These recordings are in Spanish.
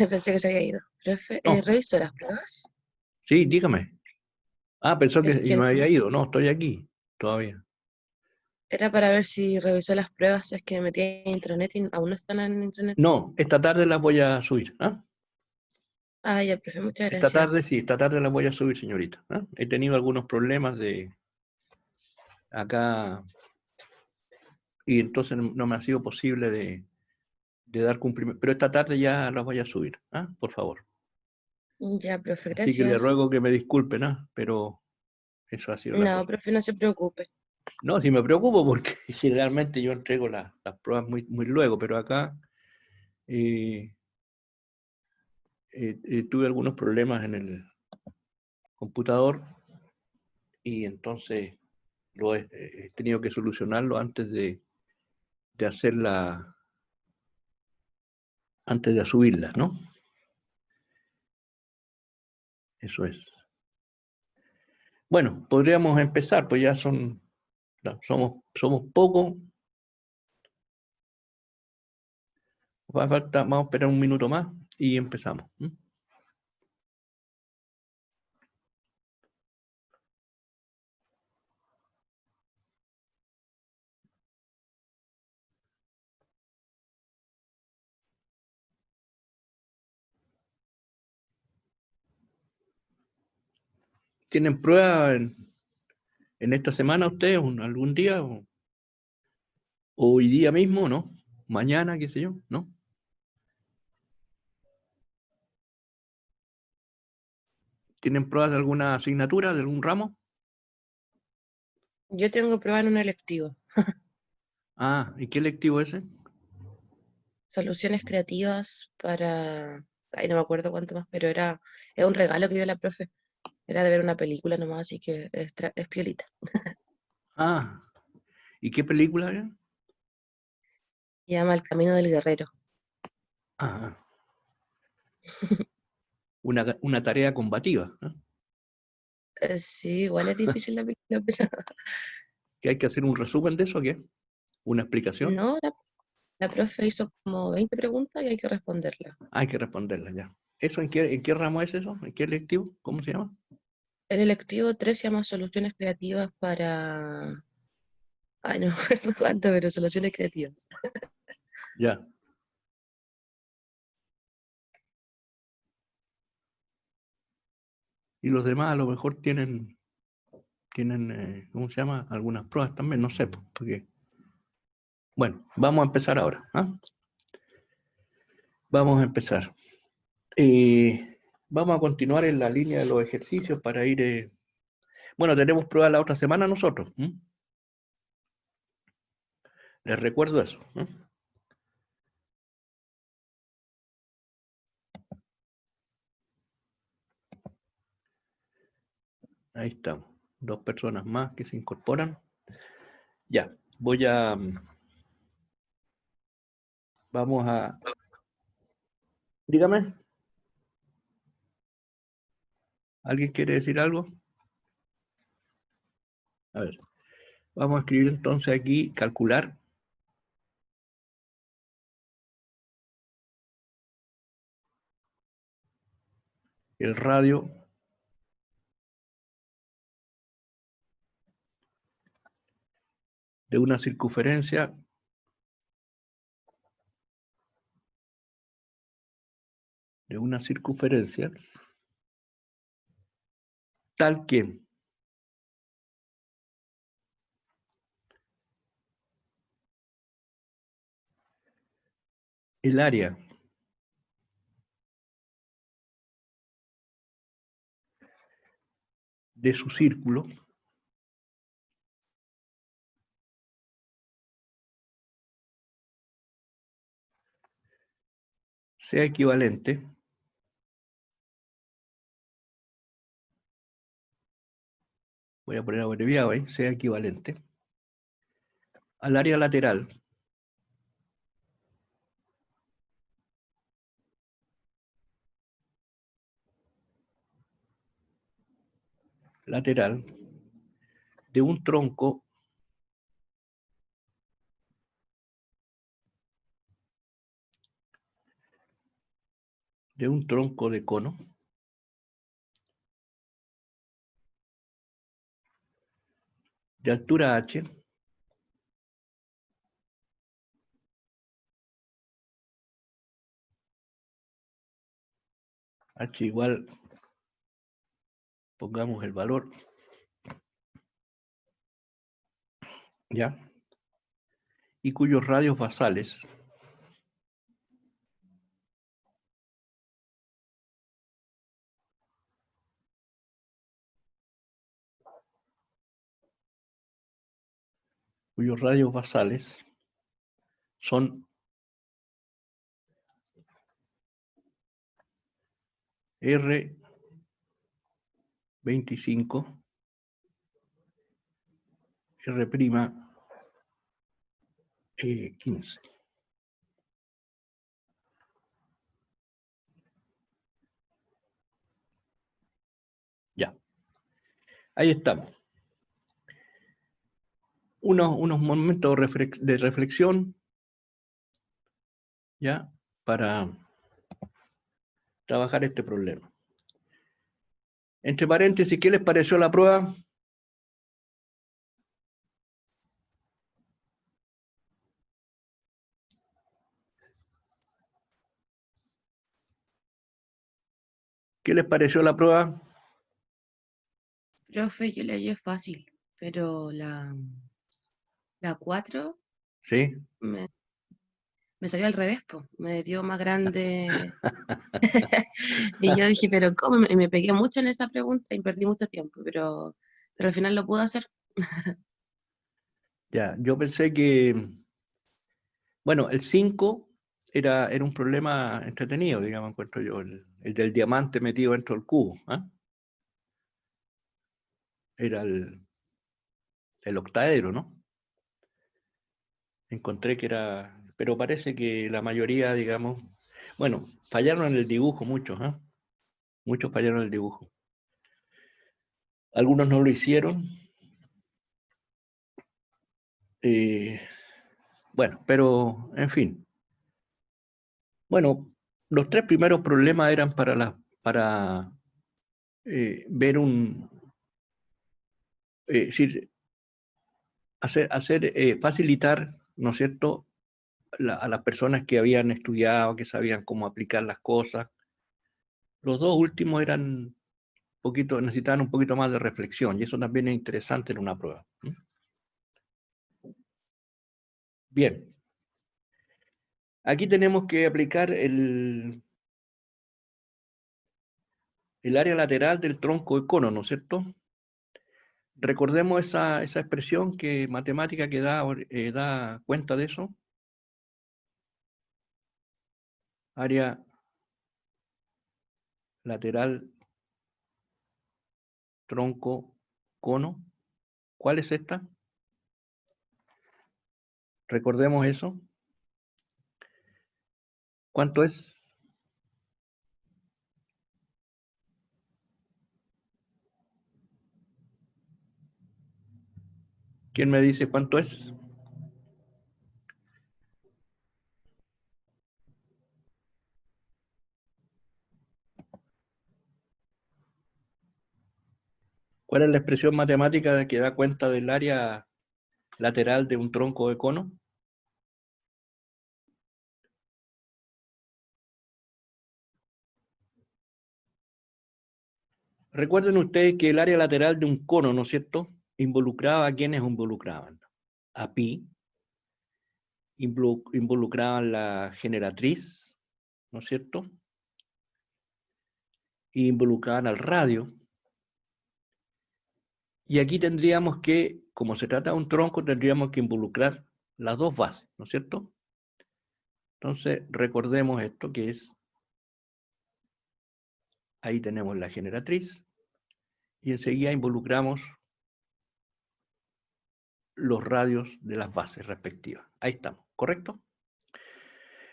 Pensé que se había ido. Profe, No, ¿revisó las pruebas? sí, dígame. Ah, pensó Es que que me había no. ido. No, estoy aquí todavía. Era para ver si revisó las pruebas. Es que me metí en intranet y aún no están en intranet. No, esta tarde las voy a subir. ¿Ah? Ah, ya, profe, muchas Esta gracias. tarde sí, esta tarde las voy a subir, señorita. ¿Ah? He tenido algunos problemas de acá y entonces no me ha sido posible de dar cumplimiento. Pero esta tarde ya las voy a subir. ¿Ah? Por favor. Ya, profe, Así que le gracias. ruego que me disculpen, ¿ah? Pero eso ha sido la No, cosa. profe, no se preocupe. No, si me preocupo porque generalmente yo entrego las pruebas muy luego, pero acá eh, tuve algunos problemas en el computador y entonces he tenido que solucionarlo antes de hacerla, antes de subirlas, ¿no? Eso es. Bueno, podríamos empezar, pues ya somos pocos. Vamos a esperar un minuto más y empezamos. ¿Tienen prueba en esta semana ustedes, algún día? ¿O hoy día mismo, no? Mañana, qué sé yo, ¿no? ¿Tienen pruebas de alguna asignatura, de algún ramo? Yo tengo prueba en un electivo. Ah, ¿y qué lectivo es ese? Soluciones creativas para... Ay, no me acuerdo cuánto más, pero es un regalo que dio la profe. Era de ver una película nomás, así que es piolita. Ah, ¿y qué película era? Se llama El Camino del Guerrero. Ah, una tarea combativa, ¿no? Sí, igual es difícil la película, pero ¿Que hay que hacer un resumen de eso, o qué? ¿Una explicación? no, la profe hizo como 20 preguntas y hay que responderlas. Hay que responderla ya. ¿Eso en qué ramo es eso? ¿En qué lectivo? ¿Cómo se llama? El electivo 3 se llama Soluciones Creativas para... Ay, no me acuerdo cuánto, pero soluciones creativas. Ya. Y los demás a lo mejor tienen, ¿cómo se llama? Algunas pruebas también, no sé, pues, porque... Bueno, vamos a empezar ahora. ¿Ah? Vamos a empezar. Vamos a continuar en la línea de los ejercicios para ir... Bueno, tenemos prueba la otra semana nosotros. Les recuerdo eso. Ahí estamos. Dos personas más que se incorporan. Ya, vamos a... Dígame, ¿alguien quiere decir algo? A ver, vamos a escribir entonces aquí, calcular el radio de una circunferencia tal que el área de su círculo sea equivalente voy a poner abreviado ahí, sea equivalente al área lateral de un tronco de un tronco de cono de altura h, h igual, pongamos el valor, ¿ya? Y cuyos radios basales son R25, R'15. Ya, ahí estamos. Unos momentos de reflexión, ¿ya? Para trabajar este problema. Entre paréntesis, ¿qué les pareció la prueba? ¿Qué les pareció la prueba? Profe, yo la hallé fácil, pero la 4 Sí. me salió al revés, po. Me dio más grande. Y yo dije, pero ¿cómo? Y me pegué mucho en esa pregunta y perdí mucho tiempo, pero al final lo pude hacer. Ya, yo pensé que, bueno, el 5 era un problema entretenido, digamos, encuentro yo, el del diamante metido dentro del cubo. ¿Ah? Era el octaedro, ¿no? Encontré que era, pero parece que la mayoría, digamos, bueno, fallaron en el dibujo muchos, ¿ah? Muchos fallaron en el dibujo. Algunos no lo hicieron. Bueno, pero, en fin. Bueno, los tres primeros problemas eran para ver decir, facilitar, ¿no es cierto?, a las personas que habían estudiado, que sabían cómo aplicar las cosas. Los dos últimos necesitaban un poquito más de reflexión, y eso también es interesante en una prueba. Bien. Aquí tenemos que aplicar el área lateral del tronco de cono, ¿no es cierto? Recordemos esa expresión que matemática que da cuenta de eso. Área lateral, tronco, cono. ¿Cuál es esta? Recordemos eso. ¿Cuánto es? ¿Quién me dice cuánto es? ¿Cuál es la expresión matemática que da cuenta del área lateral de un tronco de cono? Recuerden ustedes que el área lateral de un cono, ¿no es cierto?, involucraba a quienes involucraban. A pi, involucraban la generatriz, ¿no es cierto?, y involucraban al radio. Y aquí tendríamos que, como se trata de un tronco, tendríamos que involucrar las dos bases, ¿no es cierto? Entonces, recordemos esto que es, ahí tenemos la generatriz, y enseguida involucramos los radios de las bases respectivas. Ahí estamos, ¿correcto?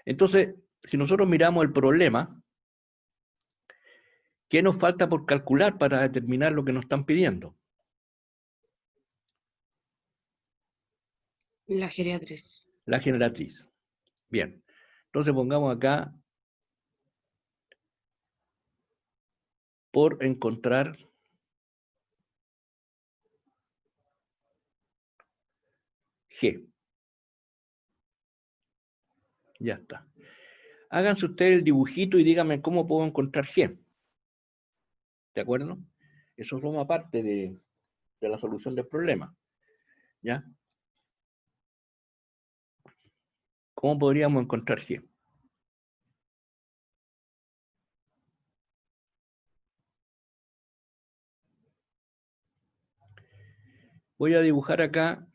Entonces, si nosotros miramos el problema, ¿qué nos falta por calcular para determinar lo que nos están pidiendo? La geriatriz. La generatriz. Bien. Entonces pongamos acá por encontrar G. Ya está. Háganse ustedes el dibujito y díganme cómo puedo encontrar G. ¿De acuerdo? Eso forma parte de la solución del problema. ¿Ya? ¿Cómo podríamos encontrar G? Voy a dibujar acá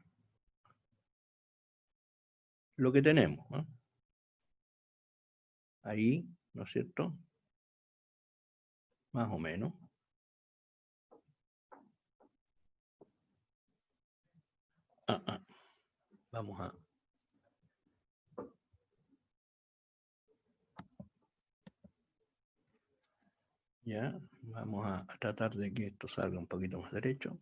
lo que tenemos, ¿no? Ahí, ¿no es cierto? Más o menos. Vamos a... Ya, vamos a tratar de que esto salga un poquito más derecho.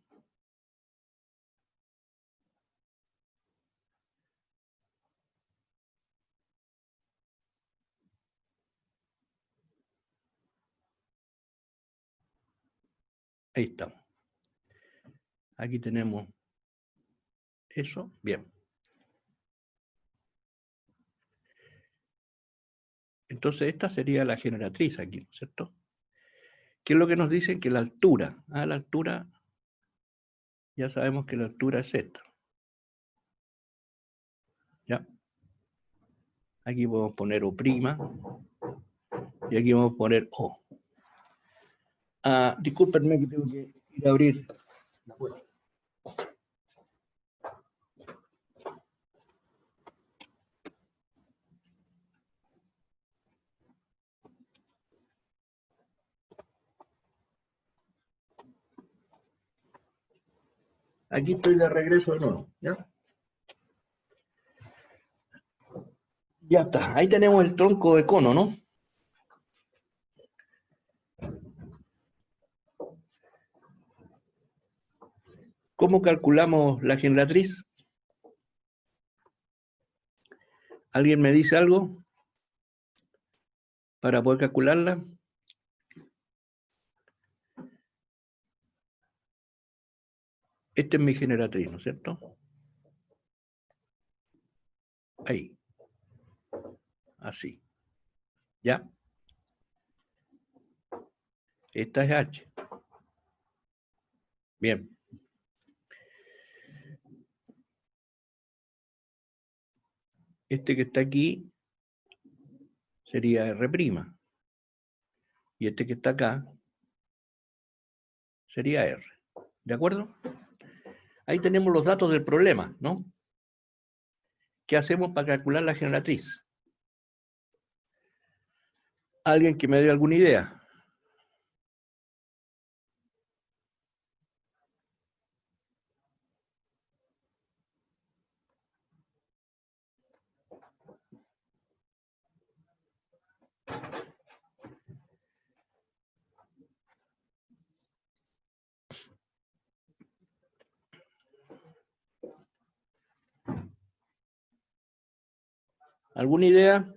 Ahí estamos. Aquí tenemos eso. Bien. Entonces esta sería la generatriz aquí, ¿cierto? ¿Qué es lo que nos dicen? Que la altura. La altura, ya sabemos que la altura es esta. ¿Ya? Aquí podemos poner O'. Y aquí vamos a poner O. Discúlpenme que tengo que ir a abrir la puerta. Aquí estoy de regreso de nuevo, ¿ya? Ya está, ahí tenemos el tronco de cono, ¿no? ¿Cómo calculamos la generatriz? ¿Alguien me dice algo para poder calcularla? Esta es mi generatriz, ¿no es cierto? Ahí. Así. ¿Ya? Esta es H. Bien. Este que está aquí sería R'. Y este que está acá sería R. ¿De acuerdo? Ahí tenemos los datos del problema, ¿no? ¿Qué hacemos para calcular la generatriz? ¿Alguien que me dé alguna idea? ¿Alguna idea?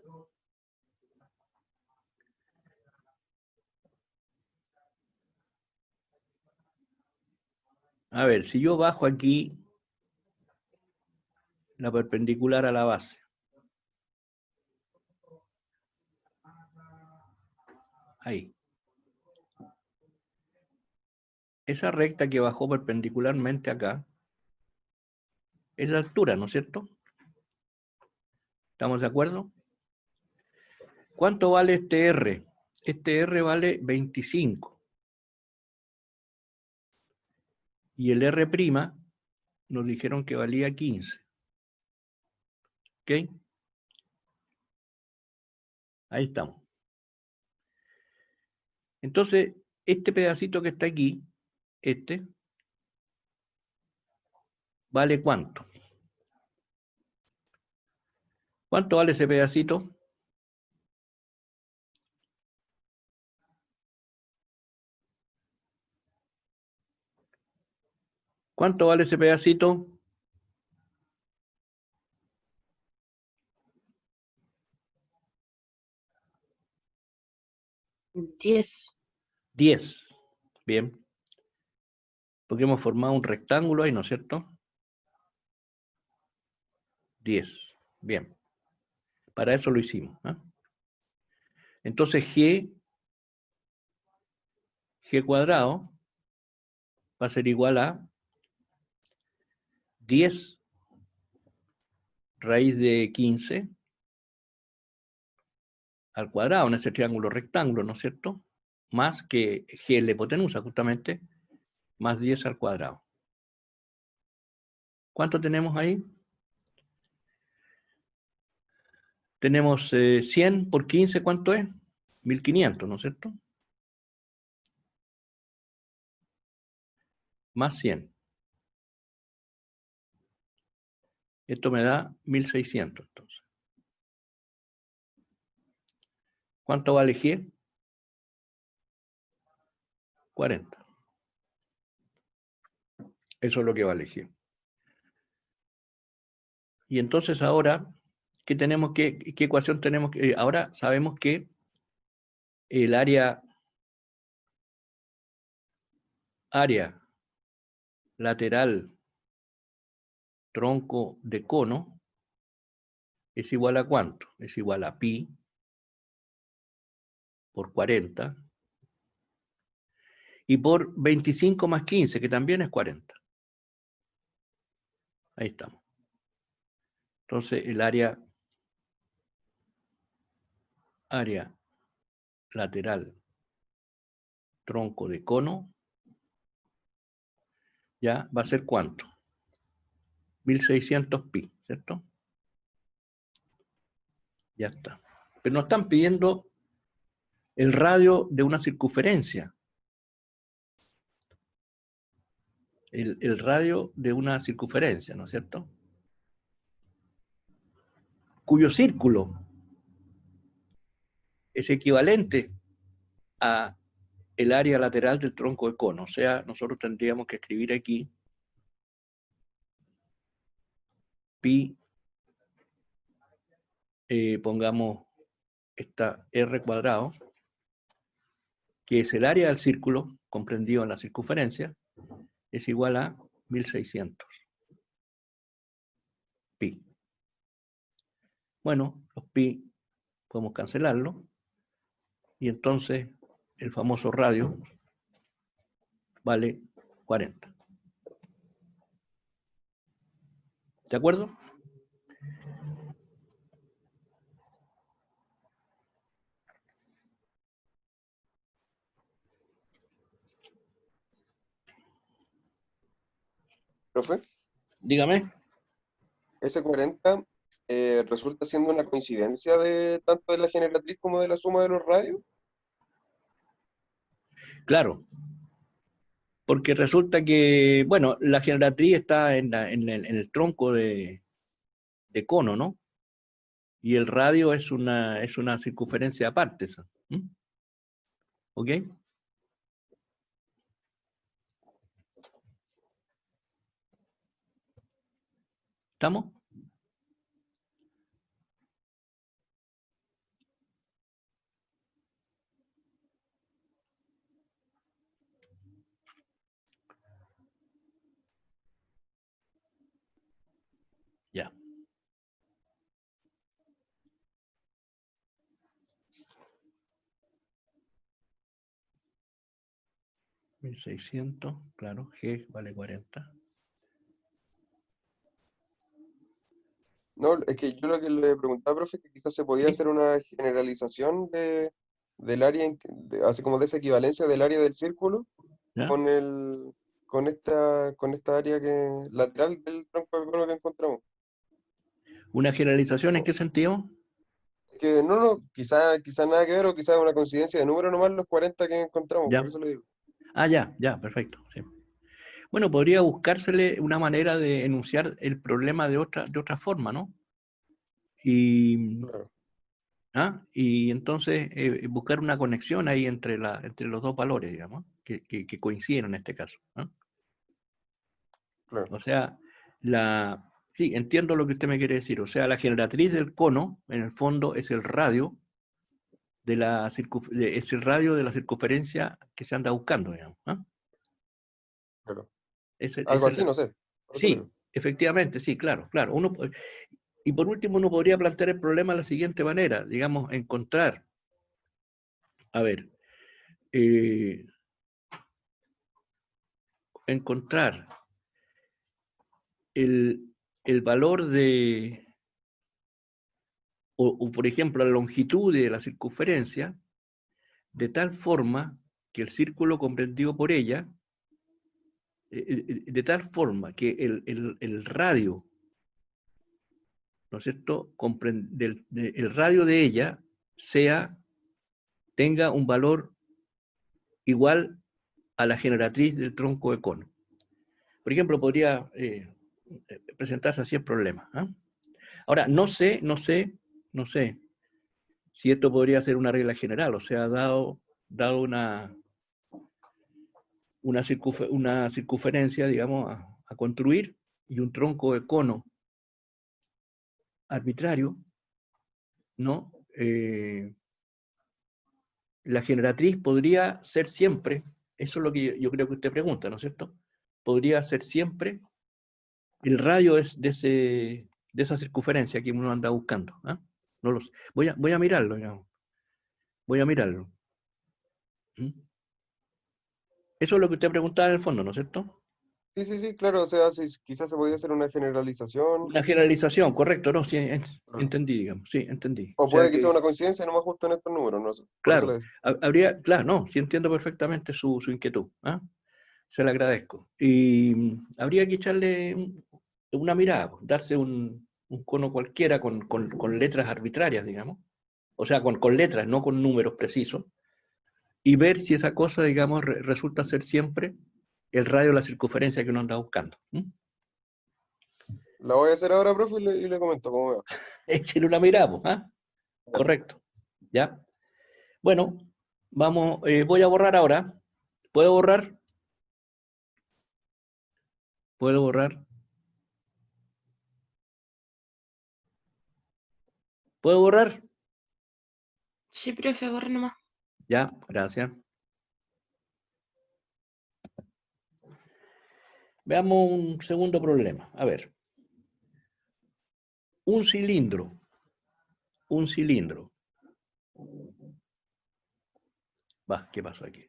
A ver, si yo bajo aquí la perpendicular a la base. Ahí. Esa recta que bajó perpendicularmente acá es la altura, ¿no es cierto? ¿Estamos de acuerdo? ¿Cuánto vale este R? Este R vale 25. Y el R' nos dijeron que valía 15. ¿Ok? Ahí estamos. Entonces, este pedacito que está aquí, este, ¿vale cuánto? ¿Cuánto vale ese pedacito? ¿Cuánto vale ese pedacito? 10. 10. Bien. Porque hemos formado un rectángulo ahí, ¿no es cierto? 10. Bien. Para eso lo hicimos. ¿Eh? Entonces G cuadrado va a ser igual a 10 raíz de 15 al cuadrado en ese triángulo rectángulo, ¿no es cierto? Más que G la hipotenusa, justamente, más 10 al cuadrado. ¿Cuánto tenemos ahí? Tenemos 100 por 15, ¿cuánto es? 1500, ¿no es cierto? Más 100. Esto me da 1600, entonces. ¿Cuánto vale G? 40. Eso es lo que vale G. Y entonces ahora, ¿qué ecuación tenemos? Ahora sabemos que el área lateral tronco de cono es igual a ¿cuánto? Es igual a pi por 40 y por 25 más 15, que también es 40. Ahí estamos. Entonces el área lateral tronco de cono ya va a ser ¿cuánto? 1600 pi, ¿cierto? Ya está. Pero nos están pidiendo el radio de una circunferencia. El radio de una circunferencia, ¿no es cierto? Cuyo círculo es equivalente a el área lateral del tronco de cono. O sea, nosotros tendríamos que escribir aquí pi, pongamos esta r cuadrado, que es el área del círculo comprendido en la circunferencia, es igual a 1600 pi. Bueno, los pi podemos cancelarlo y entonces el famoso radio vale 40. ¿De acuerdo? Profe, Dígame. ese 40 resulta siendo una coincidencia de tanto de la generatriz como de la suma de los radios. Claro, porque resulta que, bueno, la generatriz está en el tronco de cono, ¿no? Y el radio es una circunferencia aparte. ¿Mm? ¿Ok? ¿Estamos? Ya. 1600, claro, G vale 40. No, es que yo lo que le preguntaba, profe, es que quizás se podía ¿Sí? hacer una generalización del área, así como de esa equivalencia del área del círculo ¿Ya? con esta área lateral del tronco de cono que encontramos. ¿Una generalización en qué sentido? Que no, quizá nada que ver, o quizá una coincidencia de número nomás los 40 que encontramos, por Ya. eso le digo. Ah, ya, perfecto. Sí. Bueno, podría buscársele una manera de enunciar el problema de otra forma, ¿no? Claro, Y entonces buscar una conexión ahí entre los dos valores, digamos, que coinciden en este caso, ¿no? claro. O sea, sí, entiendo lo que usted me quiere decir. O sea, la generatriz del cono, en el fondo, es el radio es el radio de la circunferencia que se anda buscando, digamos. ¿Ah? Claro. Ese- Algo esa es así, la- no sé. Por eso Sí, digo. efectivamente, sí, claro, claro. Y por último, uno podría plantear el problema de la siguiente manera, digamos, a ver, eh, encontrar el, el valor o, por ejemplo, la longitud de la circunferencia, de tal forma que el círculo comprendido por ella, de tal forma que el radio, ¿no es cierto?, el radio de ella tenga un valor igual a la generatriz del tronco de cono. Por ejemplo, podría presentarse así el problema. ¿Ah? Ahora, no sé si esto podría ser una regla general, o sea, dado una circunferencia, digamos, a construir y un tronco de cono arbitrario, ¿no? La generatriz podría ser siempre, eso es lo que yo creo que usted pregunta, ¿no es cierto? Podría ser siempre el radio de esa circunferencia que uno anda buscando. ¿Ah? No lo sé. Voy a mirarlo, digamos. Voy a mirarlo. ¿Mm? Eso es lo que usted preguntaba en el fondo, ¿no es cierto? Sí, sí, sí, claro. O sea, quizás se podía hacer una generalización. Una generalización, correcto, ¿no? Sí, Claro. entendí, digamos. Sí, entendí. O O sea puede que sea que, una coincidencia nomás justo en estos números, no sé. Por eso le claro, decía. claro, no, sí entiendo perfectamente su inquietud. ¿Ah? Se le agradezco. Y habría que echarle una mirada, pues, darse un cono cualquiera con letras arbitrarias, digamos. O sea, con letras, no con números precisos. Y ver si esa cosa, digamos, resulta ser siempre el radio de la circunferencia que uno anda buscando. La voy a hacer ahora, profe, y le comento cómo me va. Échale una mirada, pues, ¿ah? Dale. Correcto. ¿Ya? Bueno, vamos, voy a borrar ahora. ¿Puedo borrar? ¿Puedo borrar? ¿Puedo borrar? Sí, profe, borra nomás. Ya, gracias. Veamos un segundo problema. A ver. Un cilindro. Un cilindro. Va, ¿qué pasó aquí?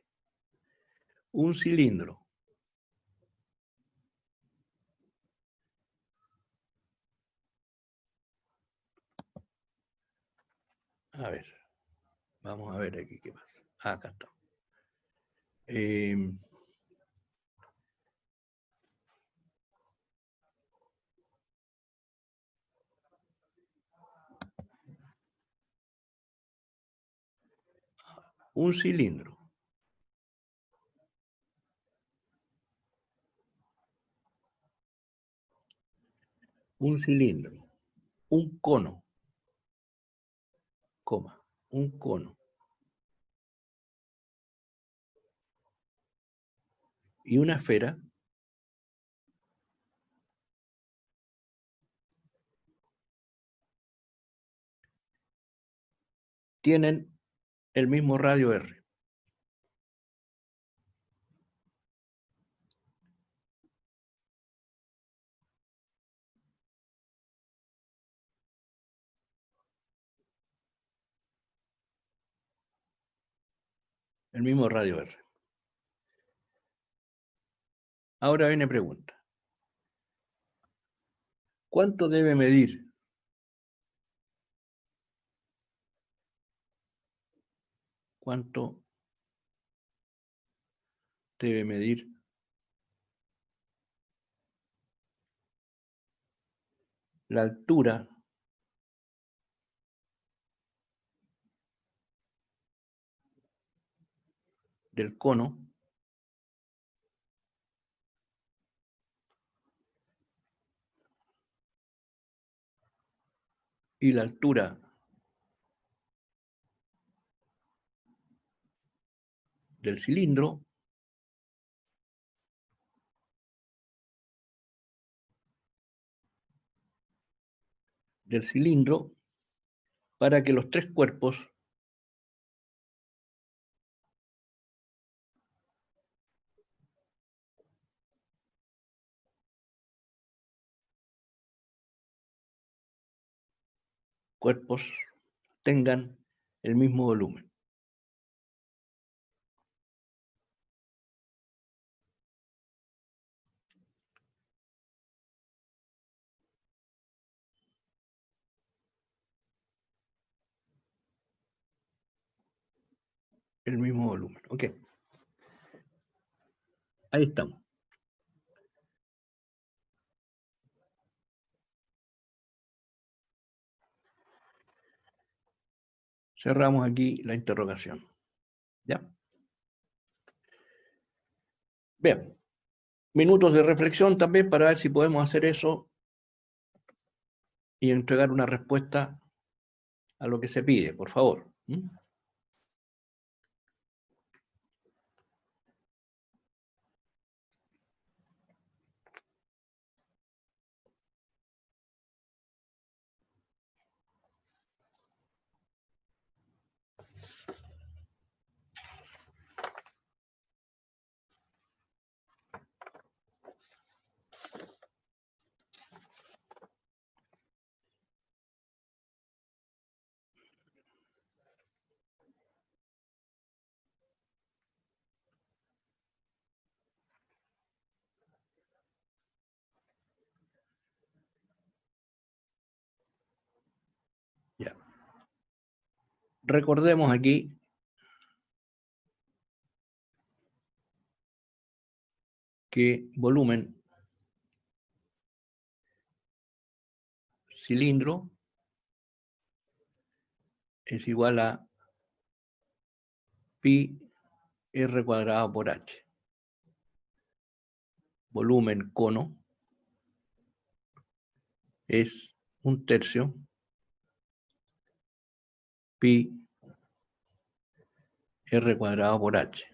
Un cilindro. A ver. Vamos a ver aquí qué pasa. Ah, acá está. Un cilindro. Un cilindro. Un cono. Coma. Un cono. Y una esfera tienen el mismo radio R. El mismo radio R. Ahora viene pregunta. ¿Cuánto debe medir? ¿Cuánto debe medir la altura del cono y la altura del cilindro para que los tres cuerpos cuerpos tengan el mismo volumen. El mismo volumen. Ok. Ahí estamos. Cerramos aquí la interrogación. ¿Ya? Bien. Minutos de reflexión también para ver si podemos hacer eso y entregar una respuesta a lo que se pide, por favor. Ya. Recordemos aquí que volumen cilindro es igual a pi r cuadrado por h. Volumen cono es 1/3 pi r cuadrado por h.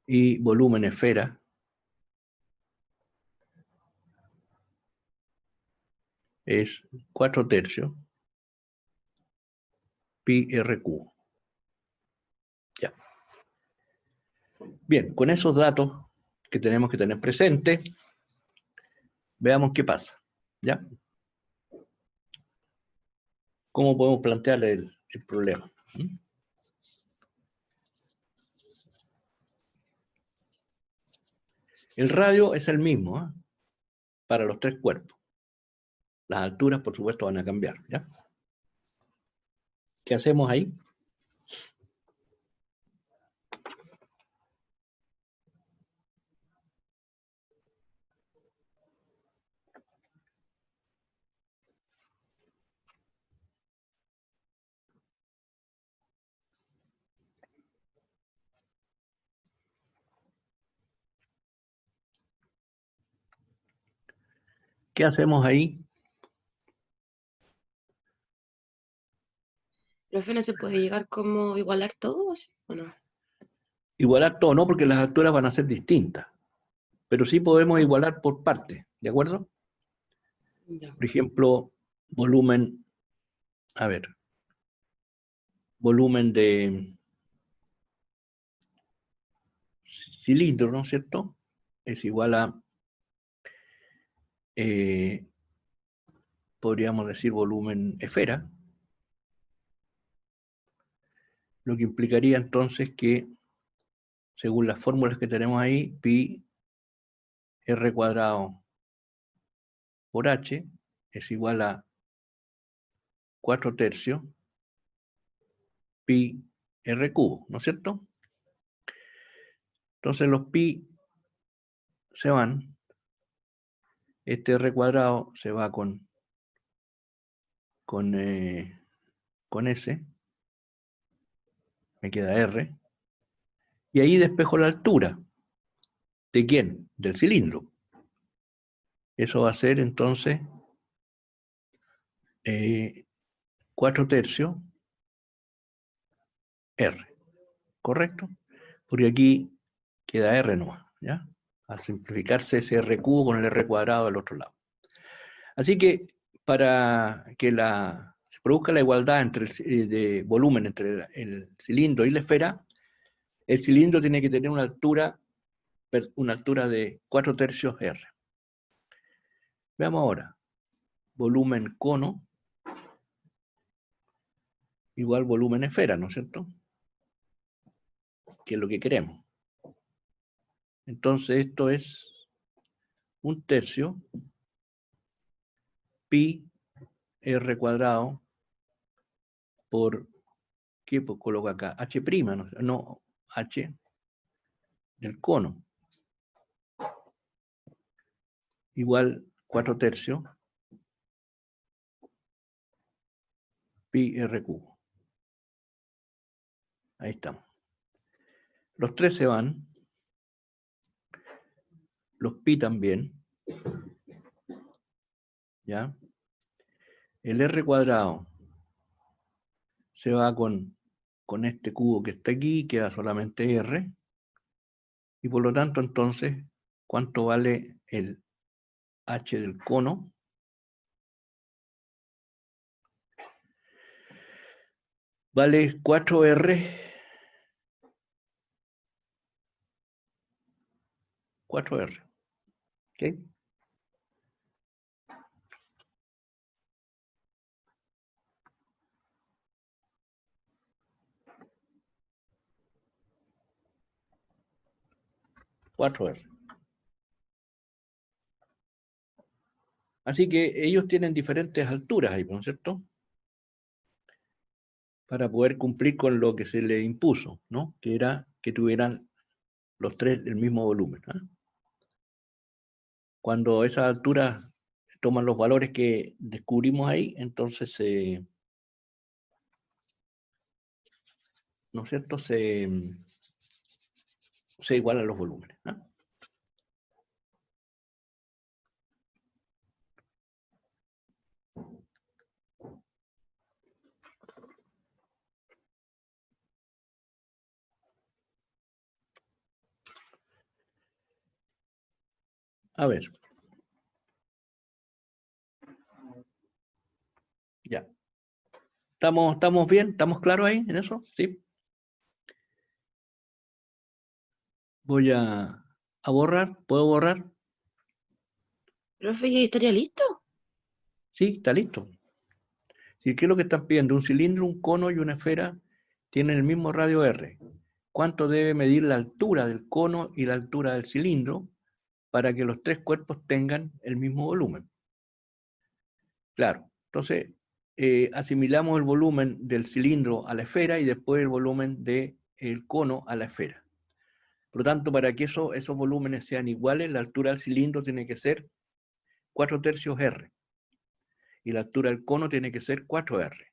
Y volumen esfera es 4/3 pi r cubo. Ya. Bien, con esos datos que tenemos que tener presentes, veamos qué pasa. ¿Ya? ¿Cómo podemos plantear el problema? El radio es el mismo para los tres cuerpos. Las alturas, por supuesto, van a cambiar. ¿Ya? ¿Qué hacemos ahí? ¿Qué hacemos ahí? ¿Profe, no se puede llegar como igualar todo o no? Igualar todo, no, porque las alturas van a ser distintas. Pero sí podemos igualar por partes, ¿de acuerdo? Ya. Por ejemplo, volumen, a ver, volumen de cilindro, ¿no es cierto? Es igual a, podríamos decir, volumen esfera, lo que implicaría entonces que, según las fórmulas que tenemos ahí, pi r cuadrado por h es igual a 4/3 pi r cubo, ¿no es cierto? Entonces los pi se van, este r cuadrado se va con S, me queda R, y ahí despejo la altura. ¿De quién? Del cilindro. Eso va a ser entonces 4/3 R, ¿correcto? Porque aquí queda R nomás, ¿ya? Al simplificarse ese R cubo con el R cuadrado del otro lado. Así que para que se produzca la igualdad de volumen entre el cilindro y la esfera, el cilindro tiene que tener una altura de 4/3 R. Veamos ahora. Volumen cono igual volumen esfera, ¿no es cierto? Que es lo que queremos. Entonces esto es 1/3 pi r cuadrado por, ¿qué coloco acá? H', no, H del cono, igual 4/3 pi r cubo. Ahí estamos. Los 3 se van, los pi también, ¿ya? El r cuadrado se va con este cubo que está aquí, queda solamente r, y por lo tanto entonces, ¿cuánto vale el h del cono? Vale 4r, 4r, ¿ok? Así que ellos tienen diferentes alturas ahí, ¿no es cierto? Para poder cumplir con lo que se les impuso, ¿no? Que era que tuvieran los 3 el mismo volumen, ¿eh? Cuando esas alturas toman los valores que descubrimos ahí, entonces ¿no es cierto? Se igualan los volúmenes, ¿eh? A ver. Ya. ¿Estamos bien? ¿Estamos claros ahí en eso? Sí. Voy a borrar. ¿Puedo borrar? Profe, ¿ya estaría listo? Sí, está listo. ¿Y qué es lo que están pidiendo? Un cilindro, un cono y una esfera tienen el mismo radio R. ¿Cuánto debe medir la altura del cono y la altura del cilindro para que los 3 cuerpos tengan el mismo volumen? Claro. Entonces, asimilamos el volumen del cilindro a la esfera y después el volumen del cono a la esfera. Por lo tanto, para que esos volúmenes sean iguales, la altura del cilindro tiene que ser 4/3 R y la altura del cono tiene que ser 4R.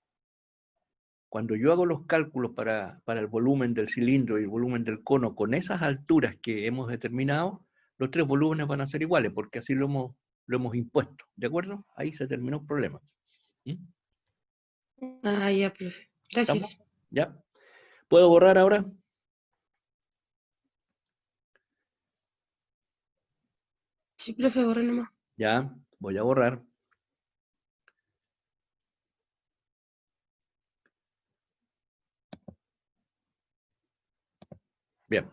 Cuando yo hago los cálculos para el volumen del cilindro y el volumen del cono con esas alturas que hemos determinado, los 3 volúmenes van a ser iguales, porque así lo hemos impuesto. ¿De acuerdo? Ahí se terminó el problema. ¿Mm? Ah, ya, profe. ¿Estamos? Gracias. ¿Ya? ¿Puedo borrar ahora? Sí, profe, borra nomás. Ya, voy a borrar. Bien.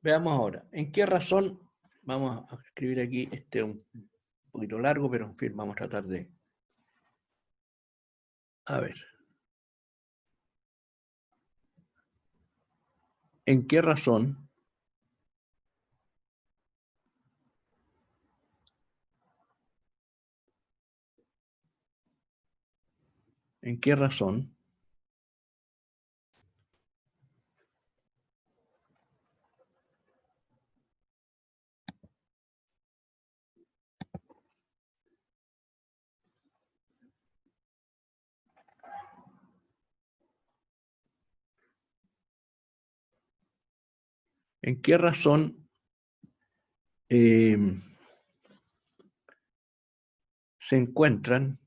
Veamos ahora. ¿En qué razón? Vamos a escribir aquí, un poquito largo, pero en fin, vamos a tratar de... A ver. ¿En qué razón eh, se encuentran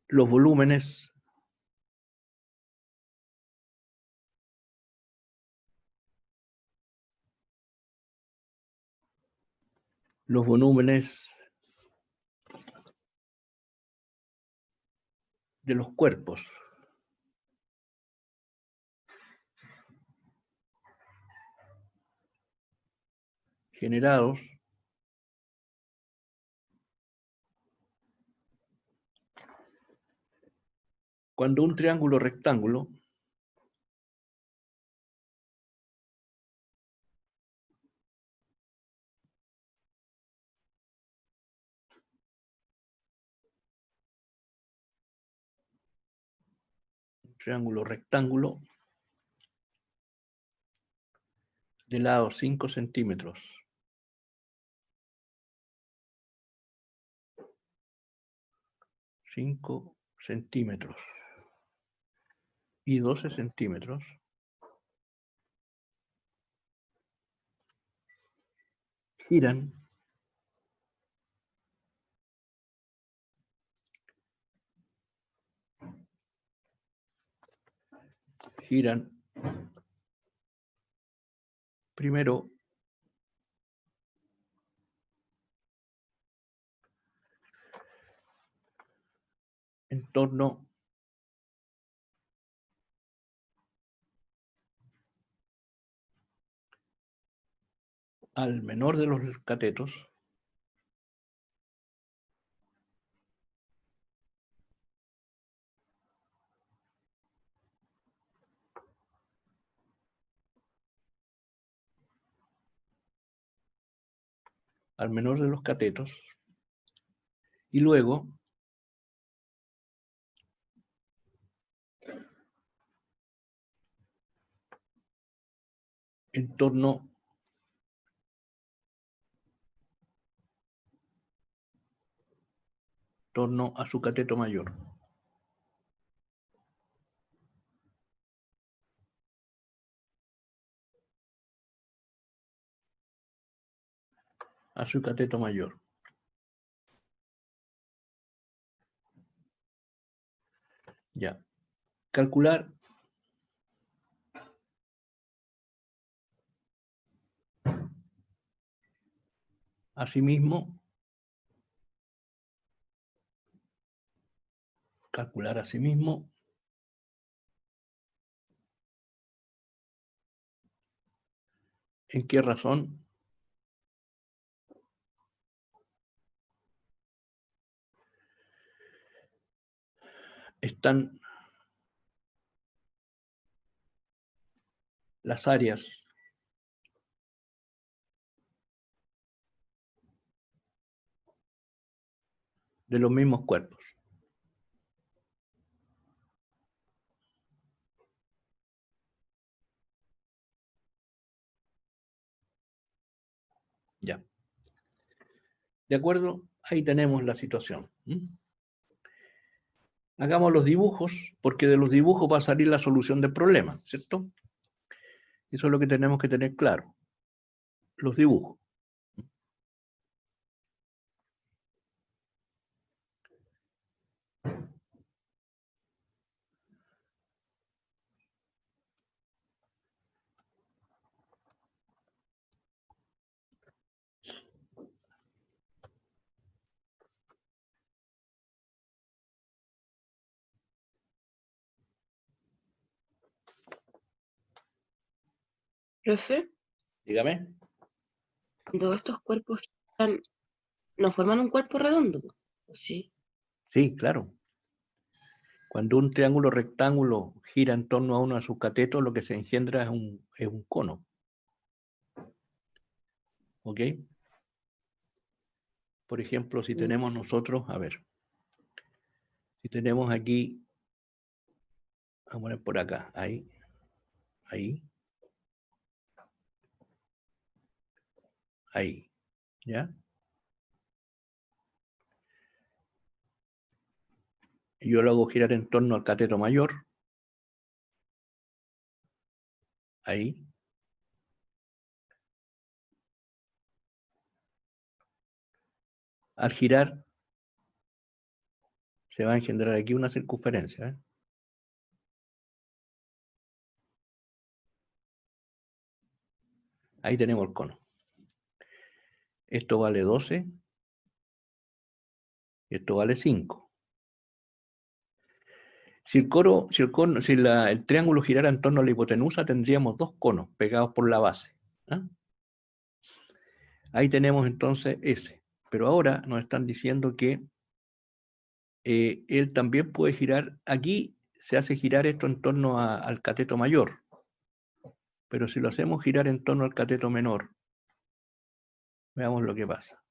los volúmenes de los cuerpos? generados cuando un triángulo rectángulo de lado 5 centímetros y 12 centímetros giran primero en torno al menor de los catetos y luego en torno a su cateto mayor. A su cateto mayor. Ya. Calcular asimismo en qué razón están las áreas de los mismos cuerpos. Ya. ¿De acuerdo? Ahí tenemos la situación. Hagamos los dibujos, porque de los dibujos va a salir la solución del problema, ¿cierto? Eso es lo que tenemos que tener claro. Los dibujos. Profe, Dígame. cuando estos cuerpos giran, no forman un cuerpo redondo, ¿sí? Sí, claro. Cuando un triángulo rectángulo gira en torno a uno de sus catetos, lo que se engendra es un cono. ¿Ok? Por ejemplo, si tenemos nosotros, a ver, si tenemos aquí, vamos a poner por acá, ahí, ¿ya? Y yo lo hago girar en torno al cateto mayor, ahí. Al girar, se va a engendrar aquí una circunferencia, ¿eh? Ahí tenemos el cono. Esto vale 12, y esto vale 5. Si el triángulo girara en torno a la hipotenusa, tendríamos dos conos pegados por la base, ¿eh? Ahí tenemos entonces ese. Pero ahora nos están diciendo que él también puede girar. Aquí se hace girar esto en torno al cateto mayor. Pero si lo hacemos girar en torno al cateto menor, veamos lo que pasa.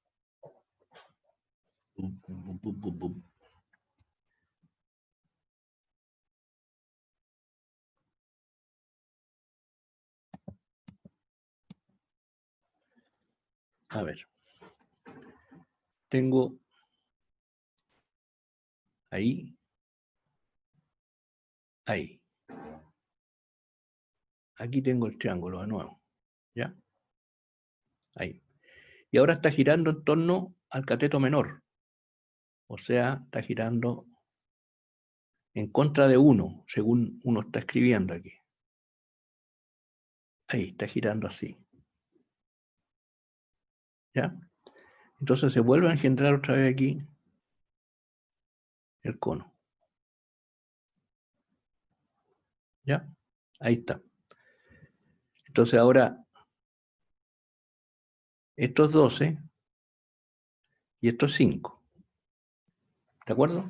A ver. Tengo ahí. Ahí. Aquí tengo el triángulo de nuevo. ¿Ya? Ahí. Y ahora está girando en torno al cateto menor. O sea, está girando en contra de 1, según uno está escribiendo aquí. Ahí, está girando así. ¿Ya? Entonces se vuelve a engendrar otra vez aquí el cono. ¿Ya? Ahí está. Entonces ahora, esto es 12 y esto es 5. ¿De acuerdo?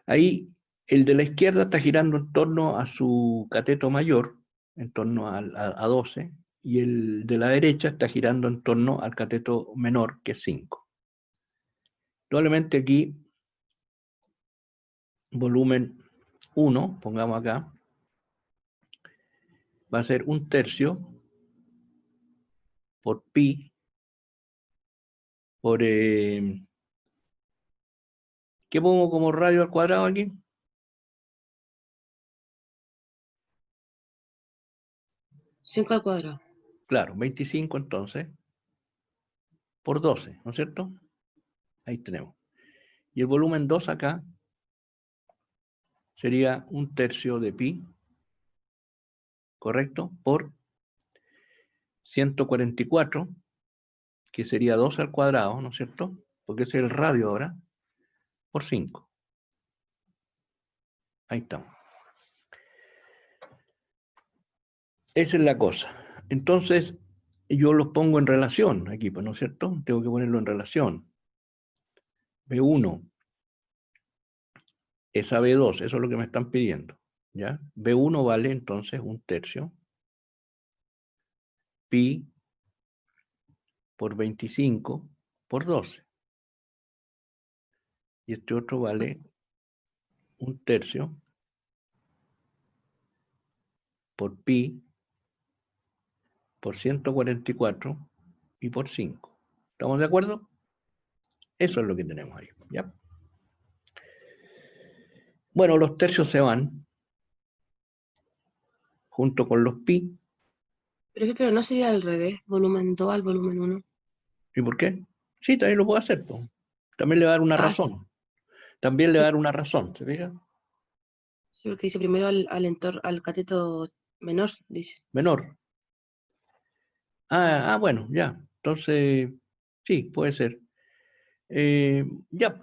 Ahí el de la izquierda está girando en torno a su cateto mayor, en torno a 12, y el de la derecha está girando en torno al cateto menor, que es 5. Probablemente aquí, volumen 1, pongamos acá, va a ser 1/3 por pi por... ¿qué pongo como radio al cuadrado aquí? Cinco al cuadrado. Claro, 25 entonces, por 12, ¿no es cierto? Ahí tenemos. Y el volumen 2 acá sería 1/3 de pi, ¿correcto? Por 144, que sería 2 al cuadrado, ¿no es cierto? Porque ese es el radio ahora, por 5. Ahí estamos. Esa es la cosa. Entonces, yo los pongo en relación aquí, pues, ¿no es cierto? Tengo que ponerlo en relación. B1 es a B2, eso es lo que me están pidiendo, ¿ya? B1 vale entonces 1/3 pi por 25 por 12. Y este otro vale 1/3 por pi por 144 y por 5. ¿Estamos de acuerdo? Eso es lo que tenemos ahí, ¿ya? Bueno, los tercios se van junto con los pi. Pero no sería al revés, volumen 2 al volumen 1. ¿Y por qué? Sí, también lo puedo hacer, pues. También le va a dar una razón. También le va a dar una razón, ¿se fija? Sí, porque dice primero al cateto menor, dice. Menor. Bueno, ya. Entonces, sí, puede ser. Ya,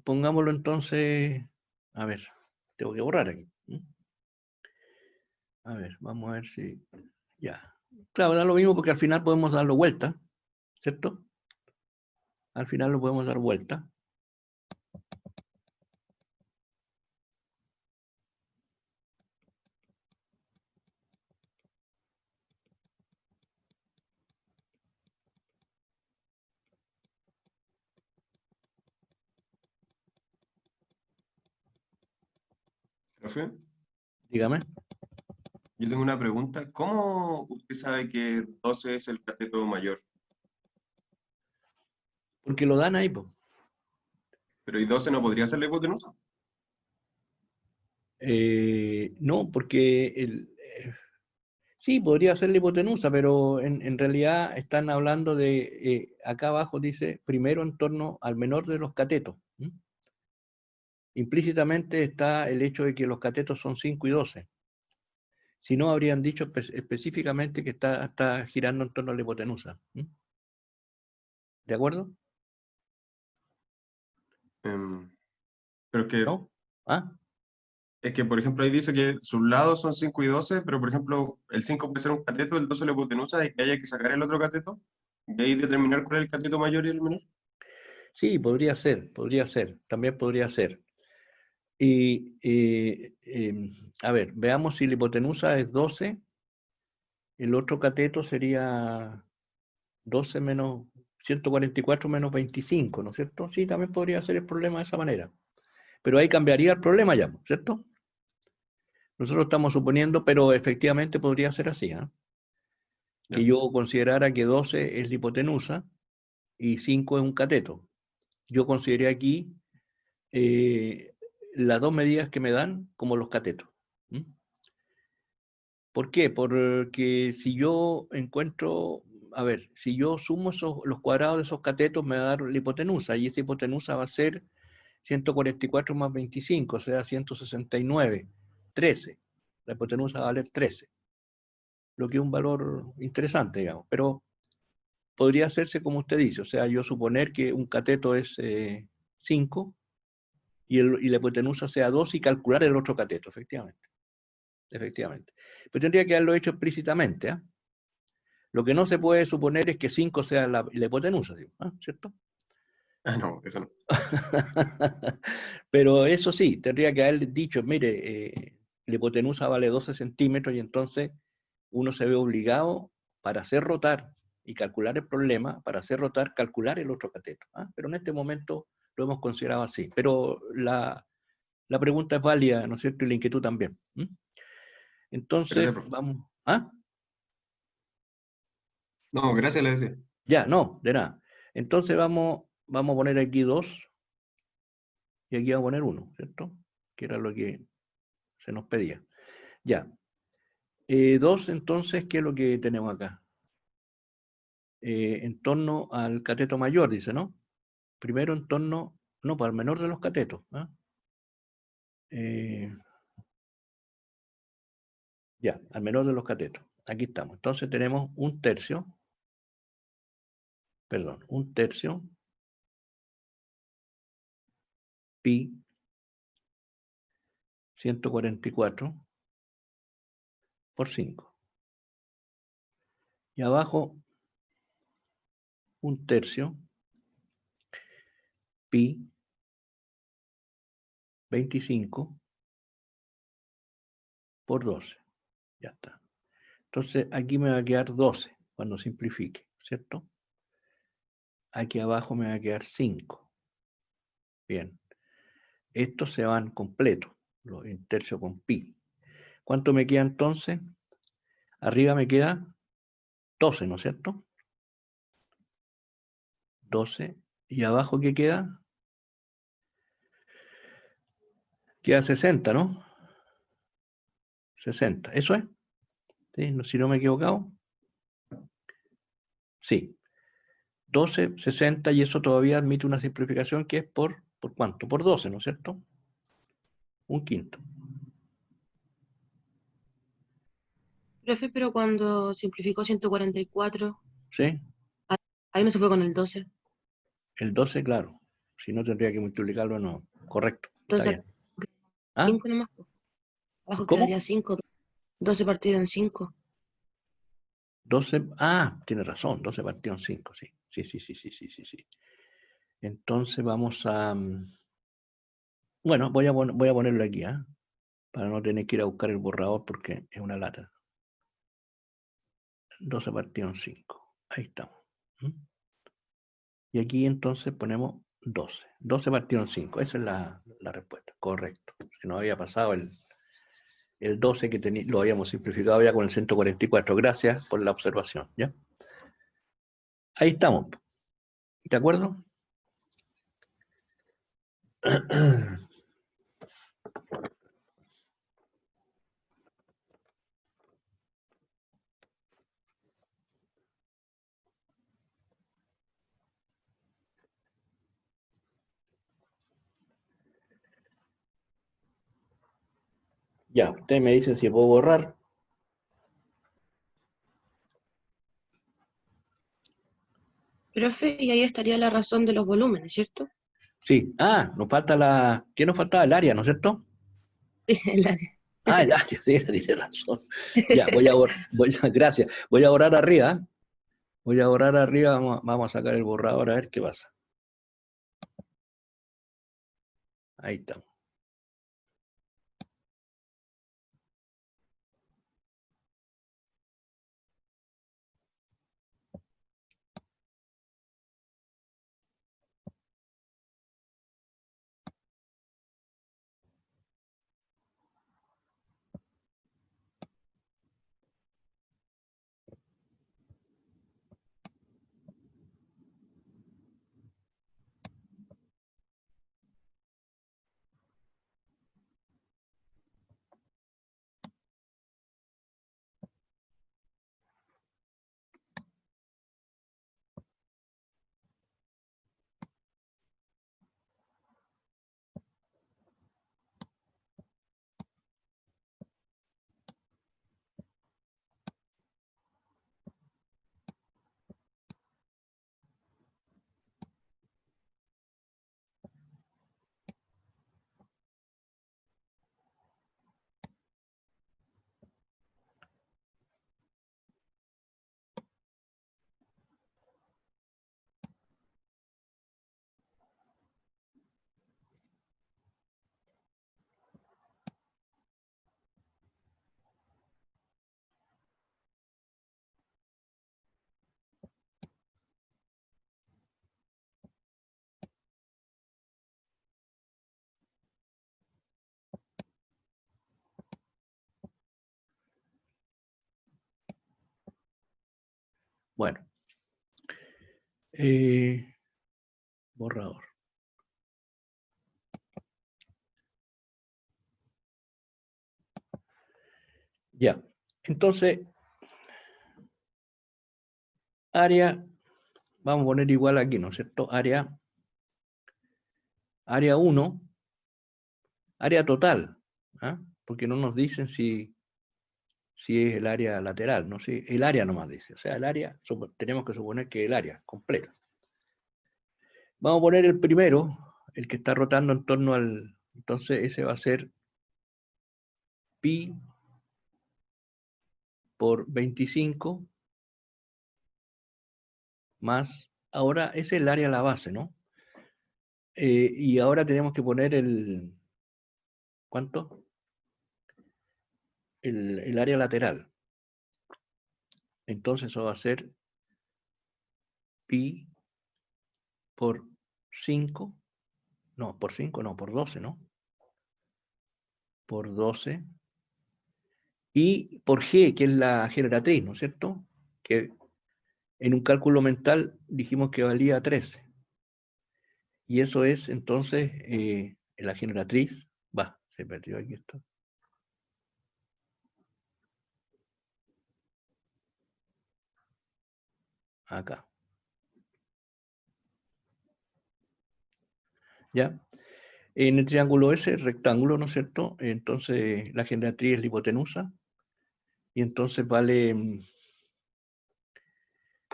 pongámoslo entonces. A ver, tengo que borrar aquí. A ver, vamos a ver si. Ya. Claro, da lo mismo porque al final podemos darlo vuelta, ¿cierto? Al final lo podemos dar vuelta. Profe, Dígame. yo tengo una pregunta. ¿Cómo usted sabe que 12 es el cateto mayor? Porque lo dan ahí, pues. Pero ¿y 12 no podría ser la hipotenusa? No, porque sí, podría ser la hipotenusa, pero en realidad están hablando de, acá abajo dice, primero en torno al menor de los catetos. Implícitamente está el hecho de que los catetos son 5 y 12. Si no, habrían dicho específicamente que está girando en torno a la hipotenusa. ¿De acuerdo? Pero que ¿No? ¿Ah? Es que, por ejemplo, ahí dice que sus lados son 5 y 12, pero, por ejemplo, el 5 puede ser un cateto, el 12 la hipotenusa, y que haya que sacar el otro cateto, y ahí determinar cuál es el cateto mayor y el menor. Sí, podría ser, también podría ser. Y, a ver, veamos si la hipotenusa es 12, el otro cateto sería 12 menos 144 menos 25, ¿no es cierto? Sí, también podría ser el problema de esa manera. Pero ahí cambiaría el problema ya, ¿cierto? Nosotros estamos suponiendo, pero efectivamente podría ser así, ¿eh? Que yo considerara que 12 es la hipotenusa y 5 es un cateto. Yo consideré aquí las dos medidas que me dan como los catetos. ¿Mm? ¿Por qué? Porque si yo encuentro, a ver, si yo sumo los cuadrados de esos catetos me va a dar la hipotenusa, y esa hipotenusa va a ser 144 más 25, o sea, 169, 13. La hipotenusa va a valer 13, lo que es un valor interesante, digamos, pero podría hacerse como usted dice, o sea, yo suponer que un cateto es 5 y la hipotenusa sea 2 y calcular el otro cateto, efectivamente. Efectivamente. Pero tendría que haberlo hecho explícitamente, ¿eh? Lo que no se puede suponer es que 5 sea la hipotenusa, digo, ¿eh? ¿Cierto? Ah, no, eso no. Pero eso sí, tendría que haber dicho, mire, la hipotenusa vale 12 centímetros y entonces uno se ve obligado para hacer rotar y calcular el problema, para hacer rotar, calcular el otro cateto. ¿Eh? Pero en este momento lo hemos considerado así. Pero la pregunta es válida, ¿no es cierto? Y la inquietud también. ¿Mm? Entonces, Gracias, profe. vamos. ¿Ah? No, gracias, le decía. Ya, no, de nada. Entonces vamos a poner aquí 2 y aquí vamos a poner 1, ¿cierto? Que era lo que se nos pedía. Ya. 2, entonces, ¿qué es lo que tenemos acá? En torno al cateto mayor, dice, ¿no? Primero en torno, no, para el menor de los catetos. ¿Ah? Ya, al menor de los catetos. Aquí estamos. Entonces tenemos un tercio, pi 144 por 5. Y abajo un tercio pi 25 por 12. Ya está. Entonces aquí me va a quedar 12 cuando simplifique, ¿cierto? Aquí abajo me va a quedar 5. Bien. Estos se van completos, los en tercio con pi. ¿Cuánto me queda entonces? Arriba me queda 12, ¿no es cierto? 12. ¿Y abajo qué queda? Queda 60, ¿no? 60. ¿Eso es? ¿Sí? Si no me he equivocado. Sí. 12, 60 y eso todavía admite una simplificación que es ¿por cuánto? Por 12, ¿no es cierto? Un quinto. Profe, pero cuando simplificó 144, ¿Sí? ahí no se fue con el 12. El 12, claro. Si no, tendría que multiplicarlo, no. Correcto. Está Entonces, bien. ¿Ah? 5 nomás, pues. Abajo ¿Cómo? quedaría 5. 12 partido en 5. 12. Ah, tiene razón. 12 partido en 5, sí. Sí, sí, sí, sí, sí, sí, sí. Entonces vamos a... Bueno, voy a ponerlo aquí, ¿ah? Para no tener que ir a buscar el borrador porque es una lata. 12 partido en 5. Ahí estamos. ¿Mm? Y aquí entonces ponemos 12. 12 partido en 5. Esa es la respuesta. Correcto. Que nos había pasado el 12 que lo habíamos simplificado ya con el 144. Gracias por la observación. ¿Ya? Ahí estamos. ¿De acuerdo? Ya, ustedes me dicen si puedo borrar. Profe, y ahí estaría la razón de los volúmenes, ¿cierto? Sí. Ah, nos falta ¿qué nos faltaba? El área, ¿no es cierto? El área. Ah, el área, sí, tiene razón. Ya, gracias. Voy a orar arriba. Voy a orar arriba, vamos a sacar el borrador a ver qué pasa. Ahí estamos. Bueno. Borrador. Ya. Entonces, área, vamos a poner igual aquí, ¿no es cierto? Área 1, área total, ¿ah? Porque no nos dicen si es el área lateral, no sé, el área nomás dice, o sea, el área, tenemos que suponer que el área completa. Vamos a poner el primero, el que está rotando en torno al, entonces ese va a ser pi por 25 más, ahora ese es el área a la base, ¿no? Y ahora tenemos que poner el, ¿cuánto? El área lateral. Entonces eso va a ser pi por 5, no, por 5, no, por 12, ¿no? Por 12. Y por G, que es la generatriz, ¿no es cierto? Que en un cálculo mental dijimos que valía 13. Y eso es entonces la generatriz. Va, se perdió aquí esto. Acá. ¿Ya? En el triángulo S, rectángulo, ¿no es cierto? Entonces la generatriz es la hipotenusa. Y entonces vale,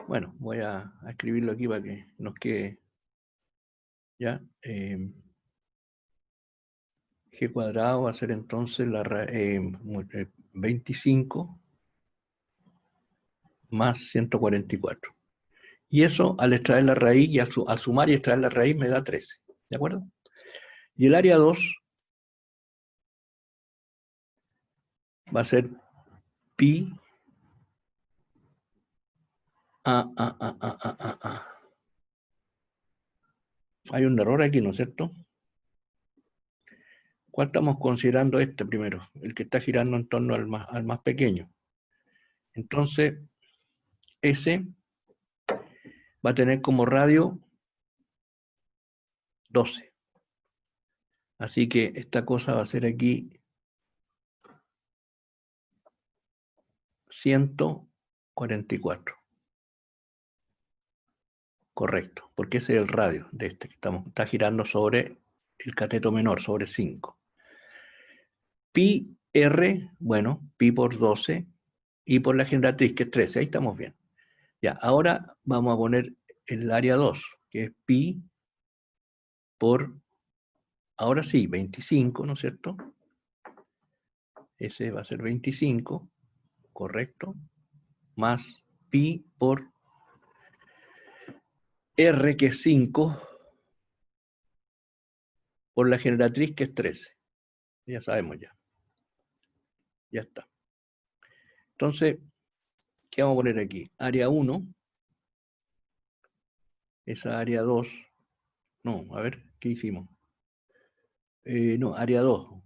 bueno, voy a escribirlo aquí para que nos quede, ¿ya? G cuadrado va a ser entonces 25 más 144. Y eso al extraer la raíz y al sumar y extraer la raíz me da 13. ¿De acuerdo? Y el área 2 va a ser pi Hay un error aquí, ¿no es cierto? ¿Cuál estamos considerando este primero? El que está girando en torno al más pequeño. Entonces, ese va a tener como radio 12. Así que esta cosa va a ser aquí 144. Correcto, porque ese es el radio de este que está girando sobre el cateto menor, sobre 5. Pi R, bueno, pi por 12, y por la generatriz, que es 13, ahí estamos bien. Ya, ahora vamos a poner el área 2, que es pi por, ahora sí, 25, ¿no es cierto? ese va a ser 25, correcto, más pi por R, que es 5, por la generatriz, que es 13. Ya sabemos ya. Ya está. Entonces, ¿qué vamos a poner aquí? Área 1, esa área 2, no, a ver, ¿qué hicimos? No, área 2.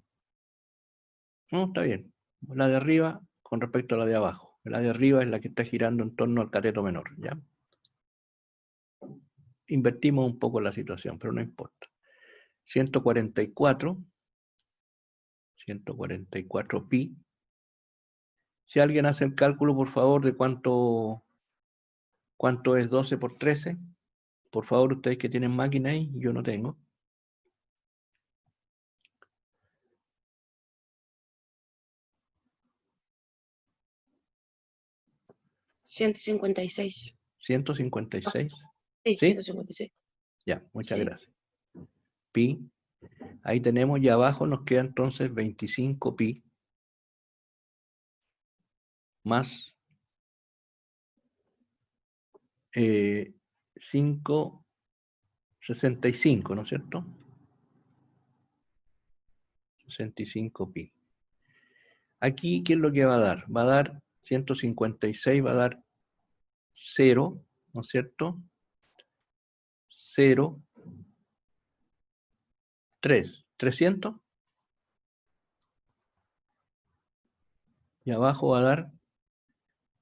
No, está bien. La de arriba con respecto a la de abajo. La de arriba es la que está girando en torno al cateto menor, ¿ya? Invertimos un poco la situación, pero no importa. 144 pi. Si alguien hace el cálculo, por favor, de cuánto es 12 por 13. Por favor, ustedes que tienen máquina ahí, yo no tengo. $156. 156. Sí, ¿Sí? 156. Ya, muchas Sí. gracias. Pi. Ahí tenemos, y abajo nos queda entonces 25 pi más 5,65, ¿no es cierto? 65 pi. Aquí, ¿qué es lo que va a dar? Va a dar 156, va a dar 0, ¿no es cierto? 0, 3, 300. Y abajo va a dar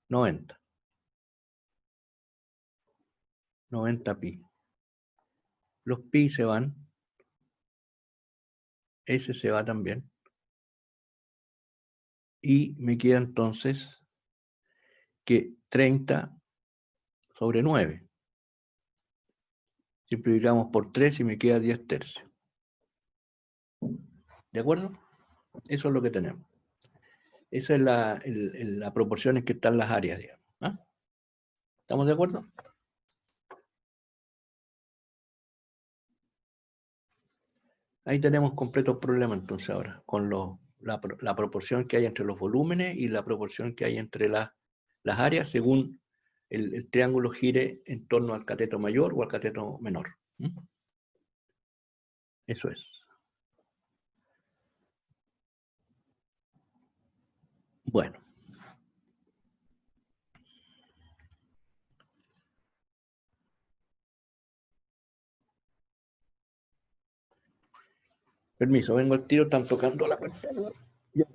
90. 90 pi. Los pi se van. Ese se va también. Y me queda entonces que 30 sobre 9. Simplificamos por 3 y me queda 10 tercios. ¿De acuerdo? Eso es lo que tenemos. Esa es la proporción en que están las áreas, digamos. ¿Ah? ¿Estamos de acuerdo? Ahí tenemos completo el problema entonces ahora, con la proporción que hay entre los volúmenes y la proporción que hay entre las áreas según el triángulo gire en torno al cateto mayor o al cateto menor. ¿Mm? Eso es. Bueno. Permiso, vengo al tiro, están tocando la puerta. Ya.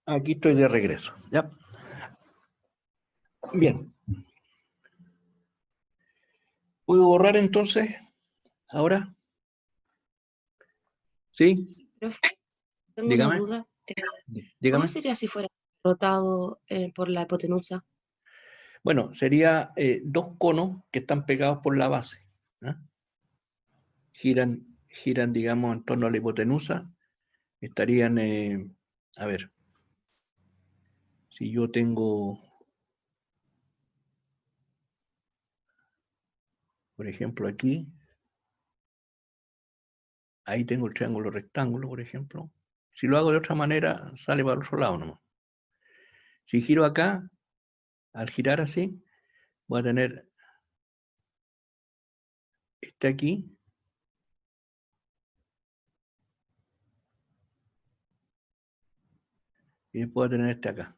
Aquí estoy de regreso. ¿Ya? Bien. ¿Puedo borrar entonces? ¿Ahora? ¿Sí? Profe, tengo una Dígame. duda. ¿Cómo Dígame. sería si fuera rotado por la hipotenusa? Bueno, sería dos conos que están pegados por la base. ¿Ah? Giran giran, digamos, en torno a la hipotenusa, estarían, a ver, si yo tengo, por ejemplo, aquí, ahí tengo el triángulo rectángulo, por ejemplo. Si lo hago de otra manera, sale para el otro lado nomás. Si giro acá, al girar así, voy a tener este aquí, y después voy a tener este acá.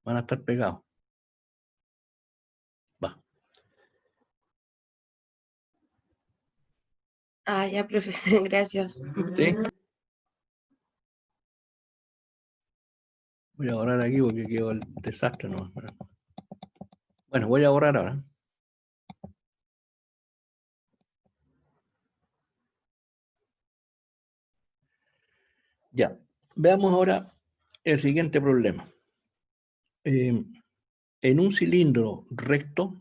Van a estar pegados. Va. Ah, ya, profe, gracias. ¿Sí? Voy a borrar aquí porque quedó el desastre nomás. Bueno, voy a borrar ahora. Ya. Veamos ahora el siguiente problema. En un cilindro recto,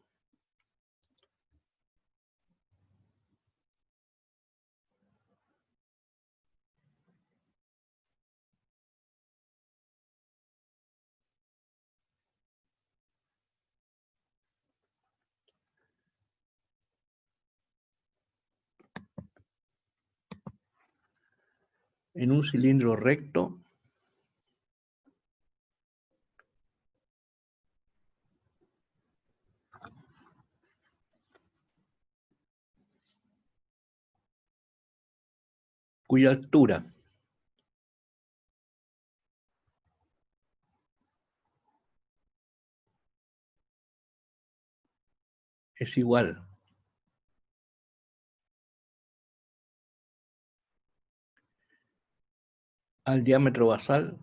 cuya altura es igual al diámetro basal,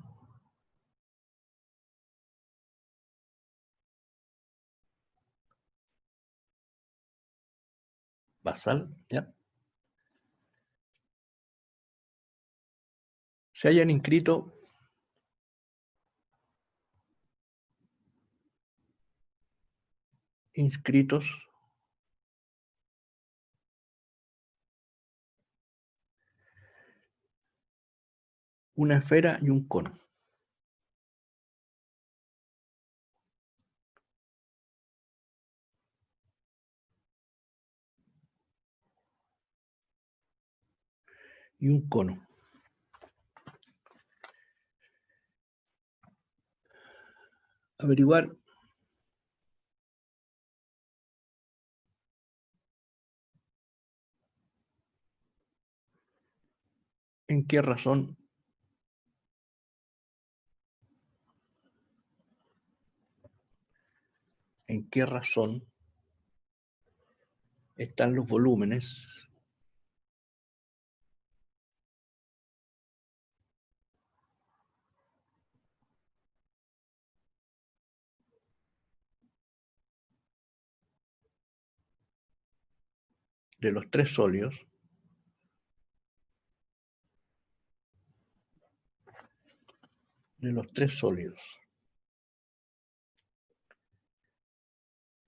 ¿ya? Se hayan inscritos una esfera y un cono. Y un cono. Averiguar en qué razón están los volúmenes de los tres sólidos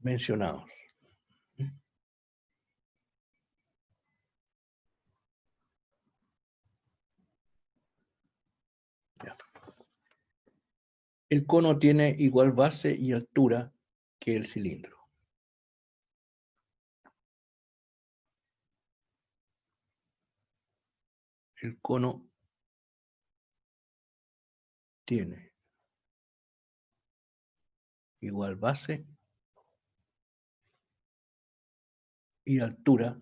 mencionados. Ya. El cono tiene igual base y altura que el cilindro. El cono tiene igual base y altura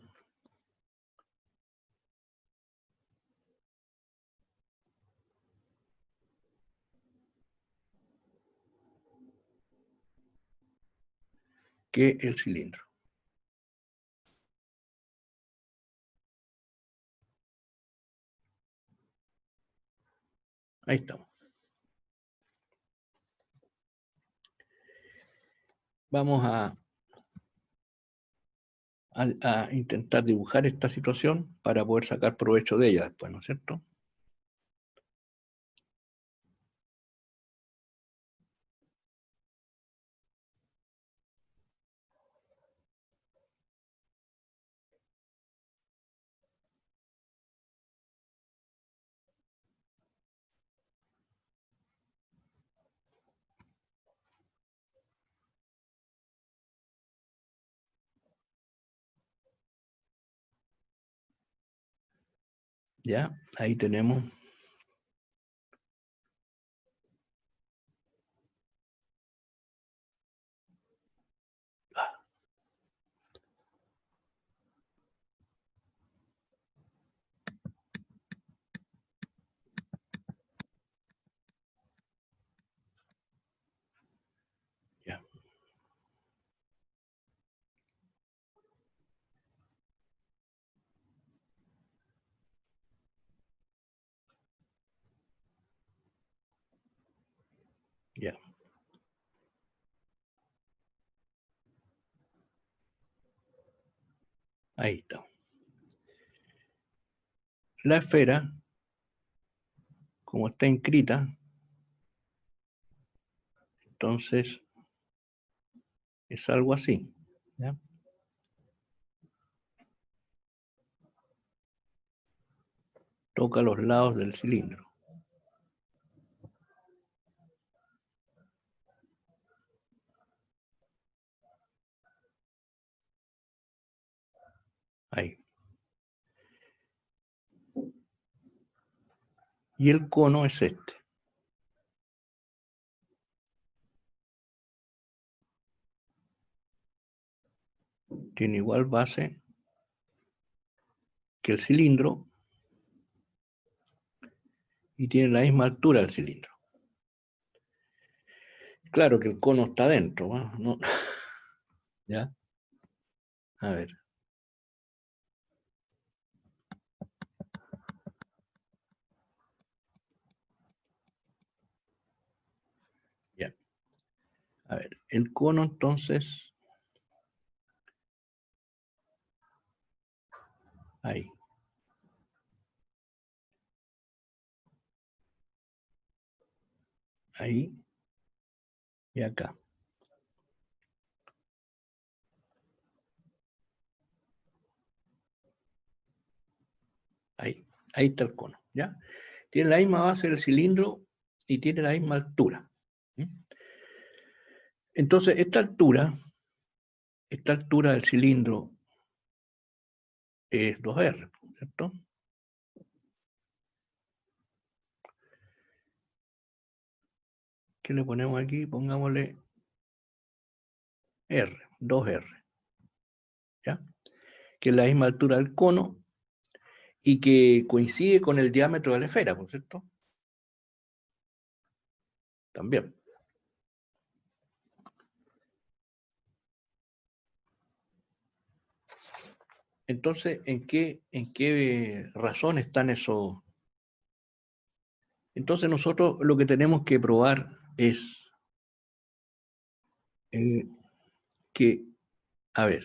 que el cilindro. Ahí estamos. Vamos a intentar dibujar esta situación para poder sacar provecho de ella después, ¿no es cierto? Ya, ahí tenemos. Ya. Ya. Ahí está. La esfera, como está inscrita, entonces es algo así. ¿Ya? Toca los lados del cilindro. Ahí. Y el cono es este. Tiene igual base que el cilindro y tiene la misma altura del cilindro. Claro que el cono está dentro, ¿no? ¿Ya? A ver. Ya. A ver, el cono entonces, ahí. Ahí y acá. Ahí está el cono, ¿ya? Tiene la misma base del cilindro y tiene la misma altura. Entonces, esta altura del cilindro es 2R, ¿cierto? ¿Qué le ponemos aquí? Pongámosle R, 2R, ¿ya? Que es la misma altura del cono y que coincide con el diámetro de la esfera, ¿por cierto? También. Entonces, ¿en qué razón están esos? Entonces nosotros lo que tenemos que probar es que, a ver,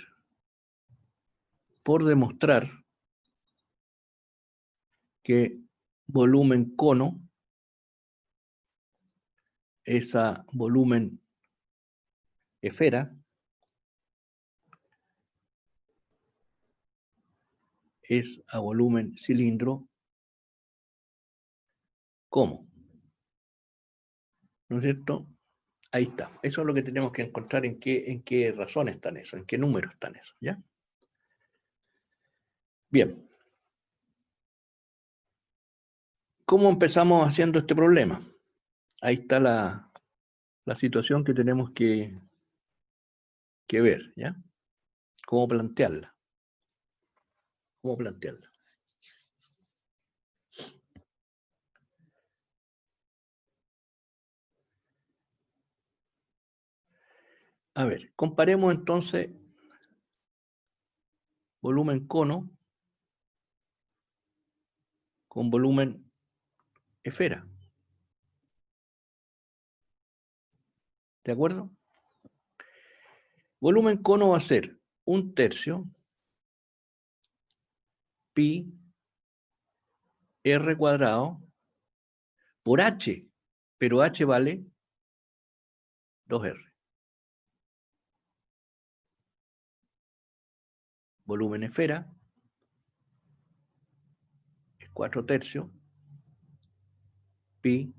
por demostrar que volumen cono es a volumen esfera, es a volumen cilindro, ¿cómo? ¿No es cierto? Ahí está. Eso es lo que tenemos que encontrar en qué razón están eso, en qué número están eso, ¿ya? Bien. ¿Cómo empezamos haciendo este problema? Ahí está la situación que tenemos que ver, ¿ya? ¿Cómo plantearla? ¿Cómo plantearla? A ver, comparemos entonces volumen cono con volumen esfera. ¿De acuerdo? Volumen cono va a ser 1/3 pi r cuadrado por h, pero h vale 2r. Volumen esfera es 4/3 pi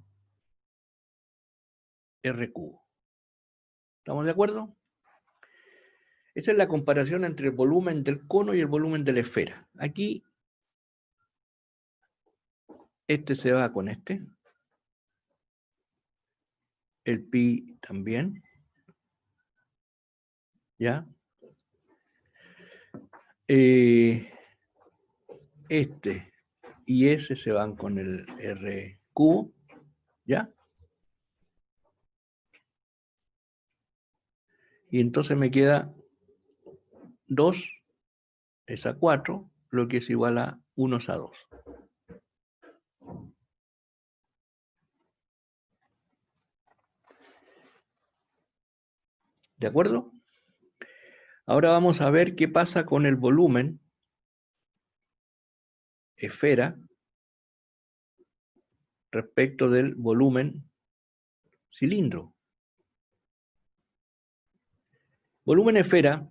r cubo. ¿Estamos de acuerdo? Esa es la comparación entre el volumen del cono y el volumen de la esfera. Aquí Este se va con este. El pi también. ¿Ya? Este y ese se van con el R cubo. ¿Ya? Y entonces me queda 2 es a 4, lo que es igual a 1 es a 2. ¿De acuerdo? Ahora vamos a ver qué pasa con el volumen esfera respecto del volumen cilindro. Volumen esfera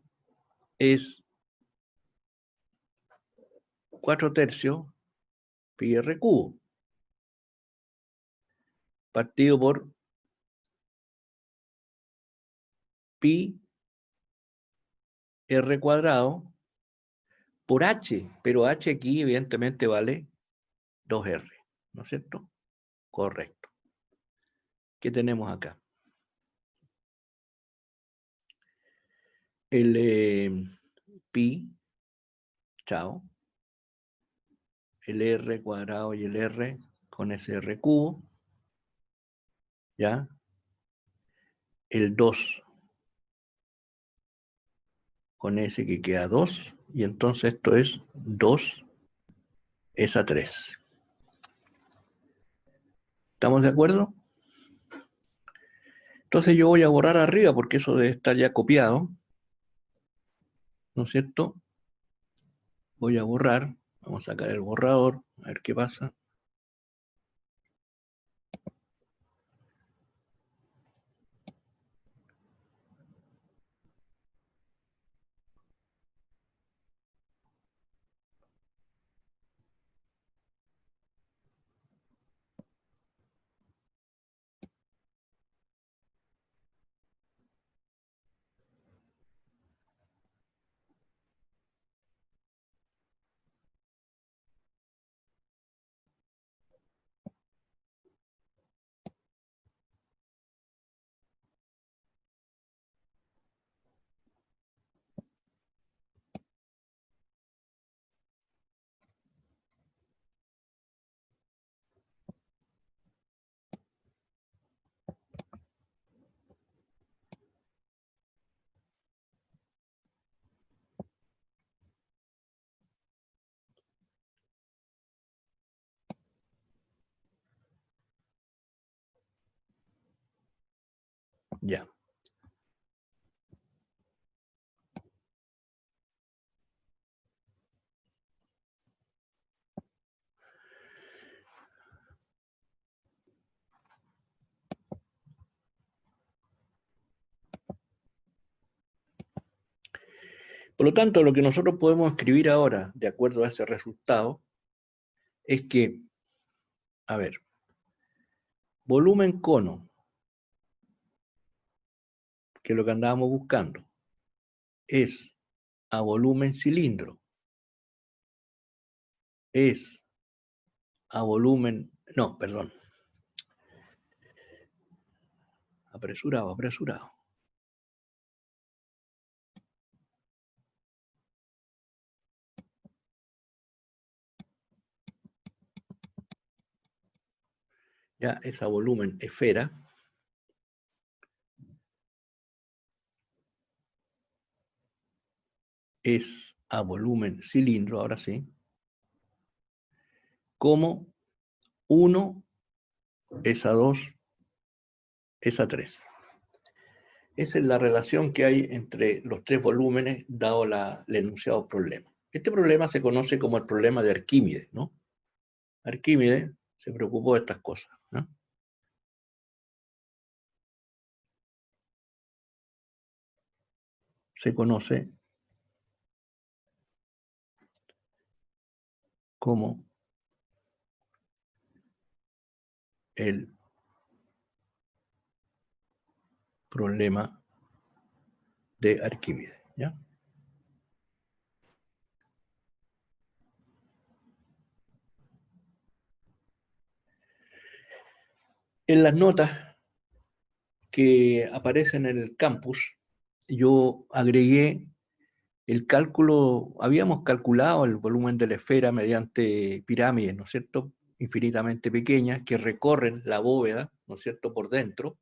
es 4/3 pi r cubo partido por pi r cuadrado por h, pero h aquí evidentemente vale 2r, ¿no es cierto? Correcto. ¿Qué tenemos acá? El pi, chao, el r cuadrado y el r con ese r cubo, ¿ya? El 2 con ese que queda 2, y entonces esto es 2 es a 3. ¿Estamos de acuerdo? Entonces yo voy a borrar arriba porque eso debe estar ya copiado, ¿no es cierto? Voy a borrar, vamos a sacar el borrador, a ver qué pasa. Ya. Por lo tanto, lo que nosotros podemos escribir ahora, de acuerdo a ese resultado, es que, a ver, volumen cono, que es lo que andábamos buscando, es a volumen cilindro, es a volumen, no, perdón, apresurado. Ya es a volumen esfera, es a volumen cilindro, ahora sí, como 1 es a 2 es a 3. Esa es la relación que hay entre los tres volúmenes dado el enunciado problema. Este problema se conoce como el problema de Arquímedes, ¿no? Arquímedes se preocupó de estas cosas, ¿no? Se conoce como el problema de Arquímedes, ¿ya? En las notas que aparecen en el campus, yo agregué el cálculo, habíamos calculado el volumen de la esfera mediante pirámides, ¿no es cierto?, infinitamente pequeñas, que recorren la bóveda, ¿no es cierto?, por dentro,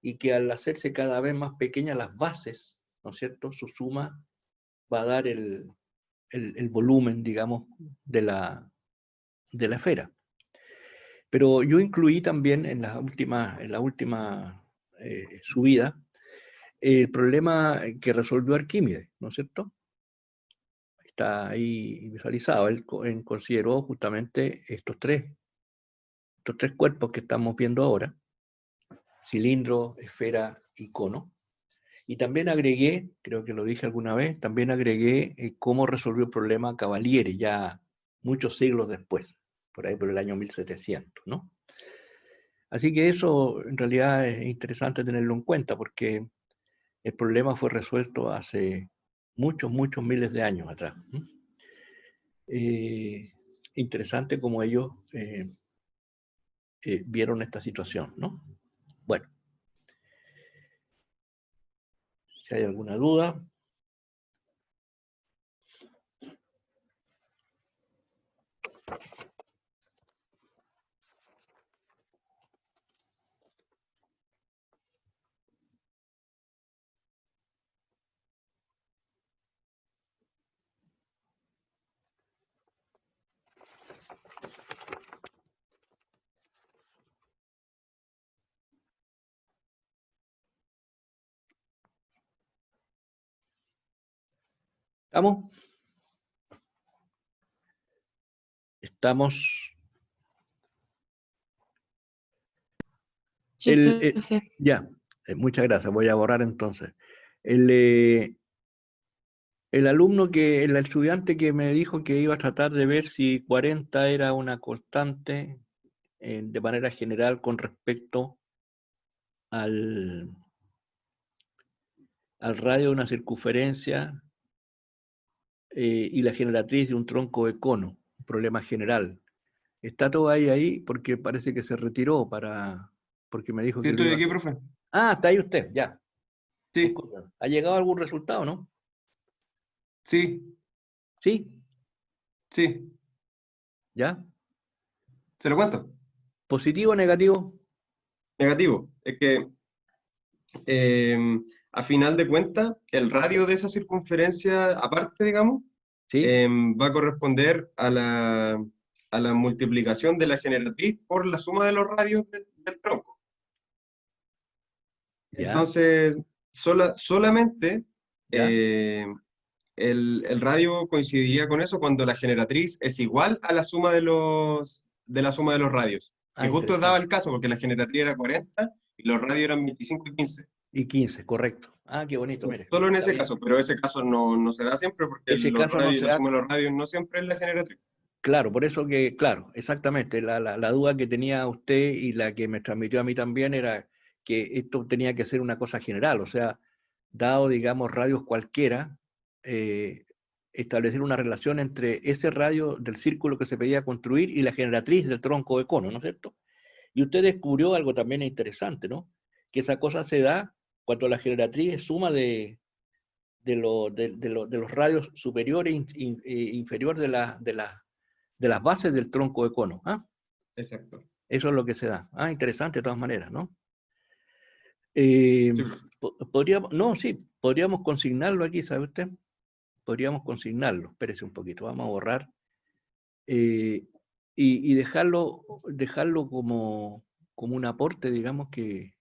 y que al hacerse cada vez más pequeñas las bases, ¿no es cierto?, su suma va a dar el volumen, digamos, de la esfera. Pero yo incluí también en la última subida el problema que resolvió Arquímedes, ¿no es cierto? Está ahí visualizado. Él consideró justamente estos tres cuerpos que estamos viendo ahora: cilindro, esfera y cono. Y también agregué, creo que lo dije alguna vez, también agregué cómo resolvió el problema Cavalieri ya muchos siglos después, por ahí por el año 1700, ¿no? Así que eso en realidad es interesante tenerlo en cuenta, porque el problema fue resuelto hace muchos miles de años atrás. Interesante cómo ellos vieron esta situación, ¿no? Bueno, si hay alguna duda. ¿Estamos? Estamos. Sí, profe. Ya, muchas gracias. Voy a borrar entonces. El alumno el estudiante que me dijo que iba a tratar de ver si 40 era una constante de manera general con respecto al radio de una circunferencia y la generatriz de un tronco de cono, un problema general. ¿Está todo ahí? Porque parece que se retiró porque me dijo Sí, que lo estoy iba a aquí, hacer. profe. Ah, está ahí usted, ya. Sí, Disculpe. ¿Ha llegado algún resultado, no? sí, ¿Sí? sí. ¿Ya? ¿Se lo cuento? ¿Positivo o negativo? Negativo. Es que eh, a final de cuentas, el radio de esa circunferencia, aparte, digamos, ¿Sí? va a corresponder a la multiplicación de la generatriz por la suma de los radios del tronco. ¿Ya? Entonces, solamente ¿Ya? el radio coincidiría con eso cuando la generatriz es igual a la suma de la suma de los radios. Que Ah, justo daba el interesante. caso, porque la generatriz era 40 y los radios eran 25 y 15. Y 15, correcto. Ah, qué bonito, mire. Solo en Está ese bien. caso, pero ese caso no se da siempre porque Ese los caso no radios, se la da. suma de los radios no siempre es la generatriz. Claro, por eso que, claro, exactamente, la duda que tenía usted y la que me transmitió a mí también era que esto tenía que ser una cosa general, o sea, dado, digamos, radios cualquiera, establecer una relación entre ese radio del círculo que se pedía construir y la generatriz del tronco de cono, ¿no es cierto? Y usted descubrió algo también interesante, ¿no? Que esa cosa se da cuando la generatriz es suma de los radios superiores e inferior de las bases del tronco de cono. ¿Ah? Exacto. Eso es lo que se da. Ah, interesante de todas maneras, ¿no? Sí, Podríamos, no, sí, podríamos consignarlo aquí, ¿sabe usted? Podríamos consignarlo. Espérese un poquito, vamos a borrar. Y dejarlo como un aporte, digamos, que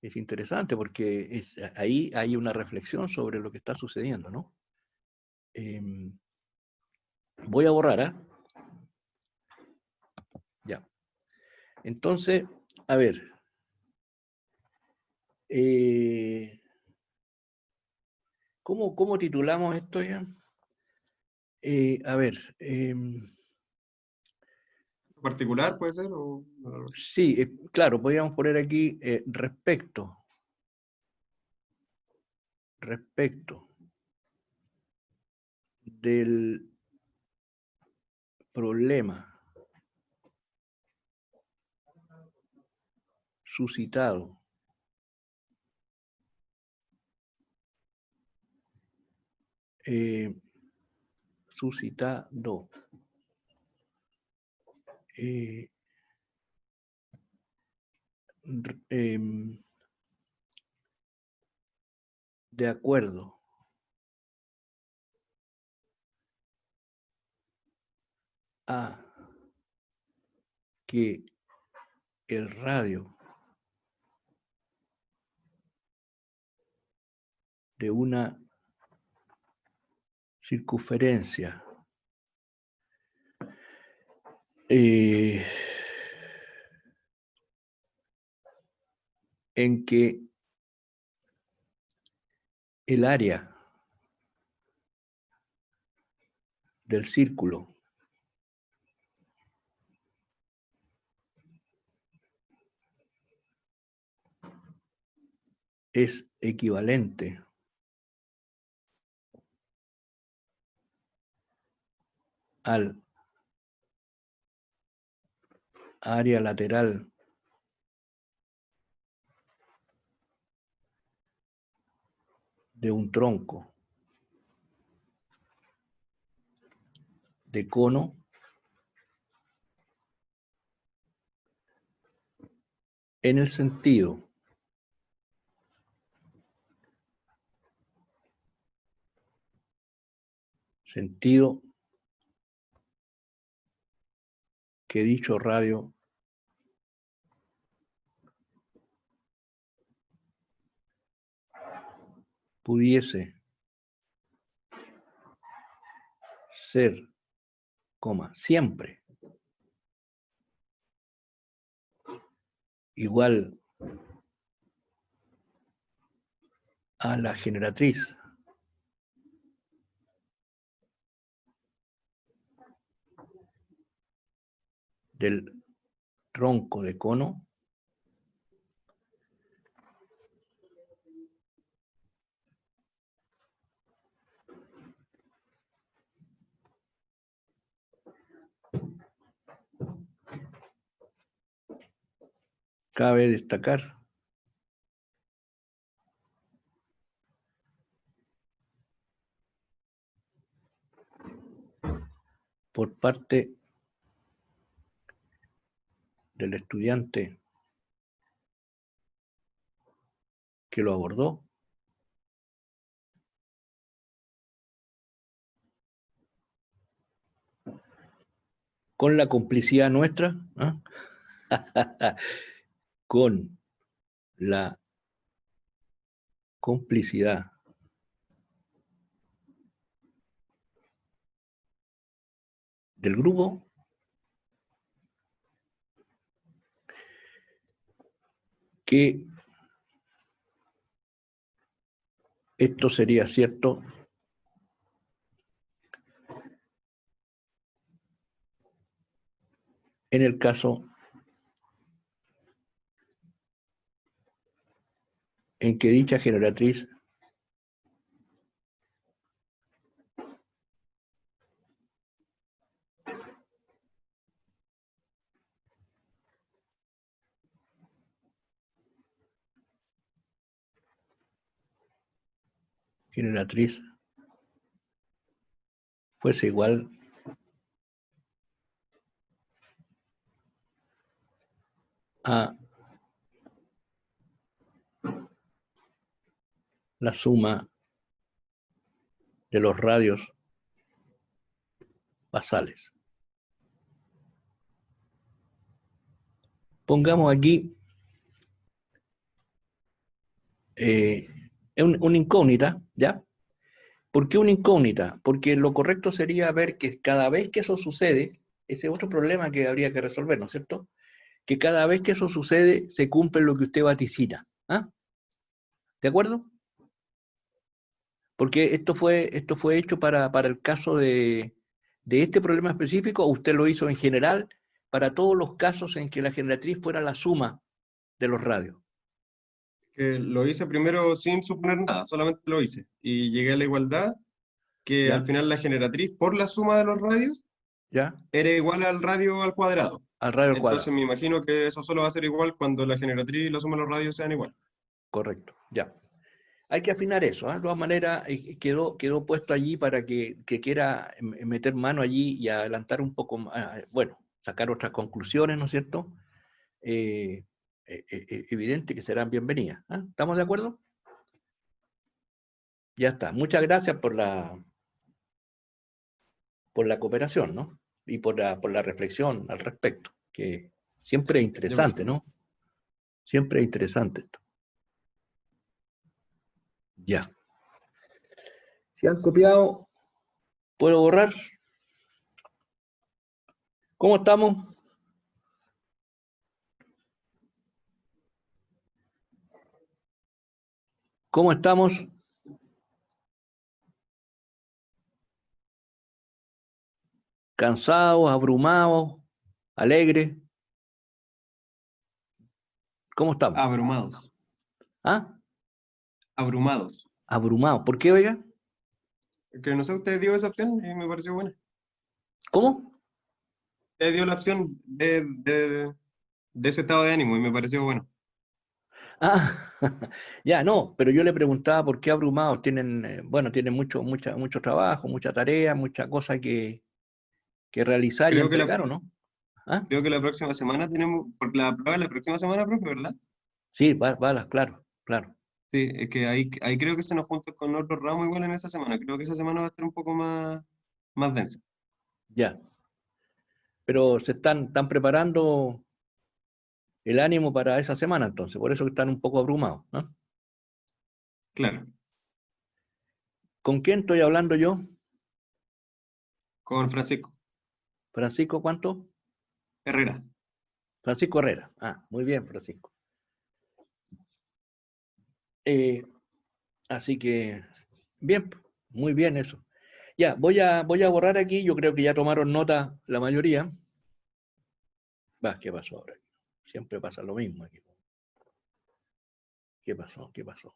es interesante, porque ahí hay una reflexión sobre lo que está sucediendo, ¿no? Voy a borrar, ¿ah? Ya. Entonces, a ver. ¿Cómo titulamos esto ya? A ver, particular puede ser o... sí, claro, podríamos poner aquí respecto del problema suscitado suscitado de acuerdo a que el radio de una circunferencia en que el área del círculo es equivalente al área lateral de un tronco de cono en el sentido que dicho radio pudiese ser, siempre igual a la generatriz del tronco de cono, cabe destacar por parte del estudiante que lo abordó, con la complicidad nuestra, ¿eh? Con la complicidad del grupo, que esto sería cierto en el caso en que dicha generatriz fuese igual a la suma de los radios basales. Pongamos aquí una incógnita, ¿ya? ¿Por qué una incógnita? Porque lo correcto sería ver que cada vez que eso sucede, ese es otro problema que habría que resolver, ¿no es cierto? Que cada vez que eso sucede, se cumple lo que usted vaticina. ¿Ah? ¿De acuerdo? Porque esto fue hecho para el caso de este problema específico, o usted lo hizo en general para todos los casos en que la generatriz fuera la suma de los radios. Lo hice primero sin suponer nada, solamente lo hice. Y llegué a la igualdad, que ¿Ya? al final la generatriz por la suma de los radios ¿Ya? era igual al radio al cuadrado. al radio al Entonces cuadrado. me imagino que eso solo va a ser igual cuando la generatriz y la suma de los radios sean igual. Correcto, ya. Hay que afinar eso, ¿eh? De todas maneras, quedó puesto allí para que quiera meter mano allí y adelantar un poco, bueno, sacar otras conclusiones, ¿no es cierto? Evidente que serán bienvenidas. ¿Eh? ¿Estamos de acuerdo? Ya está. Muchas gracias por la cooperación, ¿no? Y por la reflexión al respecto, que siempre es interesante, ¿no? Siempre es interesante esto. Ya. Si han copiado, ¿puedo borrar? ¿Cómo estamos? ¿Cómo estamos? ¿Cansados, abrumados, alegres? ¿Cómo estamos? Abrumados. ¿Ah? Abrumados. Abrumados. ¿Por qué, oiga? Que no sé, usted dio esa opción y me pareció buena. ¿Cómo? Usted dio la opción de ese estado de ánimo y me pareció bueno. Ah, ya, no, pero yo le preguntaba por qué abrumados tienen, bueno, tienen mucho trabajo, mucha tarea, mucha cosa que realizar y Creo que entregar, ¿o no? ¿Ah? creo que la próxima semana tenemos, porque la prueba es la próxima semana, profe, ¿verdad? Sí, claro, claro. Sí, es que ahí creo que se nos junta con otro ramo igual en esta semana. Creo que esa semana va a estar un poco más densa. Ya. Pero se están preparando el ánimo para esa semana, entonces, por eso que están un poco abrumados, ¿no? Claro, ¿Con quién estoy hablando yo? con Francisco Francisco, ¿cuánto? Herrera. Francisco Herrera. Ah, muy bien, Francisco. Así que, bien, muy bien eso. Ya, voy a borrar aquí, yo creo que ya tomaron nota la mayoría. Va, ¿qué pasó ahora? Siempre pasa lo mismo aquí. ¿Qué pasó? ¿Qué pasó?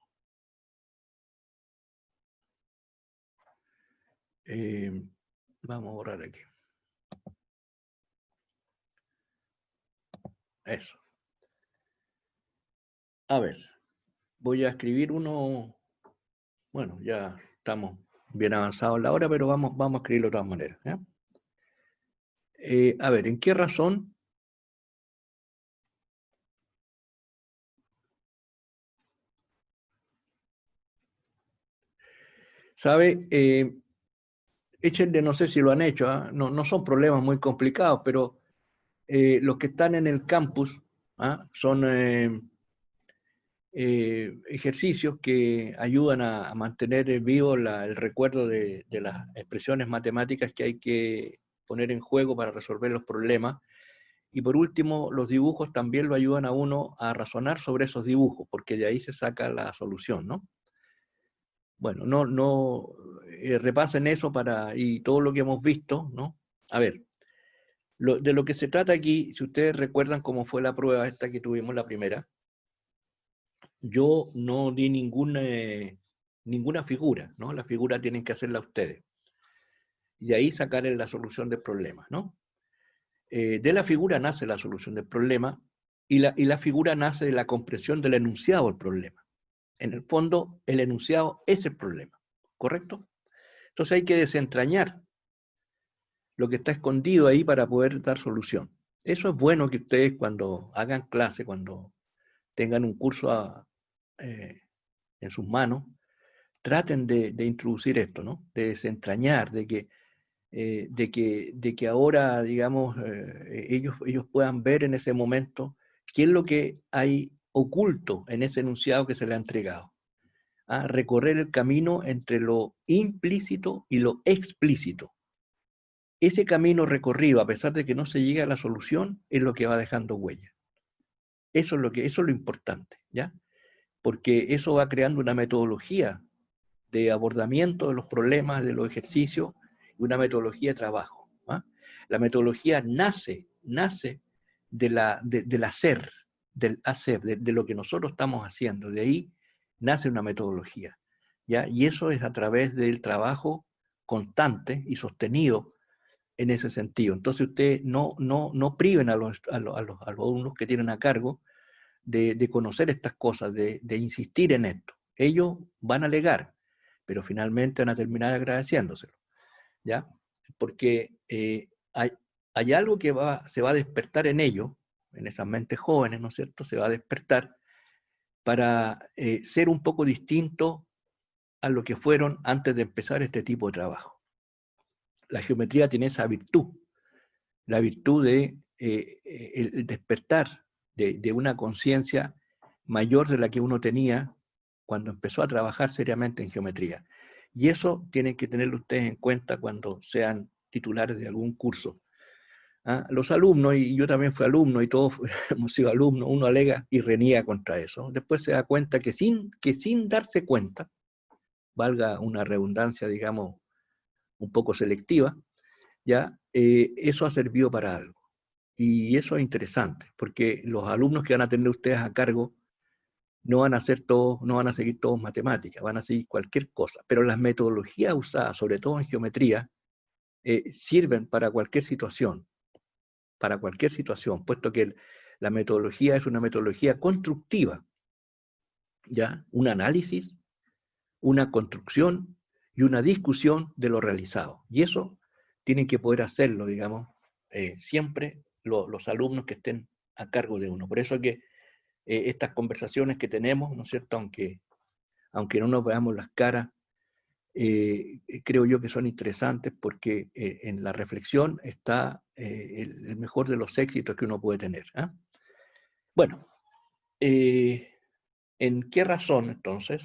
Vamos a borrar aquí. Eso. A ver, voy a escribir uno. Bueno, ya estamos bien avanzados en la hora, pero vamos a escribirlo de todas maneras. ¿Ya? A ver, ¿en qué razón sabe? Échenle, no sé si lo han hecho, ¿ah? No son problemas muy complicados, pero los que están en el campus, ¿ah? Son ejercicios que ayudan a mantener vivo el recuerdo de las expresiones matemáticas que hay que poner en juego para resolver los problemas. Y por último, los dibujos también lo ayudan a uno a razonar sobre esos dibujos, porque de ahí se saca la solución, ¿no? Bueno, repasen eso y todo lo que hemos visto, ¿no? A ver, de lo que se trata aquí, si ustedes recuerdan cómo fue la prueba esta que tuvimos la primera, yo no di ninguna figura, ¿no? La figura tienen que hacerla ustedes. Y ahí sacar la solución del problema, ¿no? De la figura nace la solución del problema y la figura nace de la comprensión del enunciado del problema. En el fondo, el enunciado es el problema, ¿correcto? Entonces hay que desentrañar lo que está escondido ahí para poder dar solución. Eso es bueno que ustedes cuando hagan clase, cuando tengan un curso en sus manos, traten de introducir esto, ¿no? De desentrañar, de que ahora, digamos, ellos puedan ver en ese momento qué es lo que hay oculto en ese enunciado que se le ha entregado. A recorrer el camino entre lo implícito y lo explícito. Ese camino recorrido, a pesar de que no se llegue a la solución, es lo que va dejando huella. Eso es lo importante, ¿ya? Porque eso va creando una metodología de abordamiento de los problemas, de los ejercicios, y una metodología de trabajo. ¿Ah? La metodología nace del hacer, de lo que nosotros estamos haciendo. De ahí nace una metodología, ¿ya? Y eso es a través del trabajo constante y sostenido en ese sentido. Entonces ustedes no priven a los alumnos que tienen a cargo de conocer estas cosas, de insistir en esto. Ellos van a alegar, pero finalmente van a terminar agradeciéndoselo, ¿ya? Porque hay algo que se va a despertar en ellos, en esas mentes jóvenes, ¿no es cierto? Se va a despertar para ser un poco distinto a lo que fueron antes de empezar este tipo de trabajo. La geometría tiene esa virtud, la virtud de el despertar de una conciencia mayor de la que uno tenía cuando empezó a trabajar seriamente en geometría. Y eso tienen que tenerlo ustedes en cuenta cuando sean titulares de algún curso. ¿Ah? Los alumnos, y yo también fui alumno, y todos hemos sido alumnos, uno alega y reniega contra eso. Después se da cuenta que sin darse cuenta, valga una redundancia, digamos, un poco selectiva, ya eso ha servido para algo. Y eso es interesante, porque los alumnos que van a tener ustedes a cargo no van a seguir todos matemáticas, van a seguir cualquier cosa, pero las metodologías usadas, sobre todo en geometría, sirven para cualquier situación, puesto que la metodología es una metodología constructiva, ¿ya? Un análisis, una construcción y una discusión de lo realizado. Y eso tienen que poder hacerlo, digamos, siempre los alumnos que estén a cargo de uno. Por eso que estas conversaciones que tenemos, ¿no es cierto?, aunque no nos veamos las caras, creo yo que son interesantes porque en la reflexión está el mejor de los éxitos que uno puede tener. ¿Eh? Bueno, ¿en qué razón entonces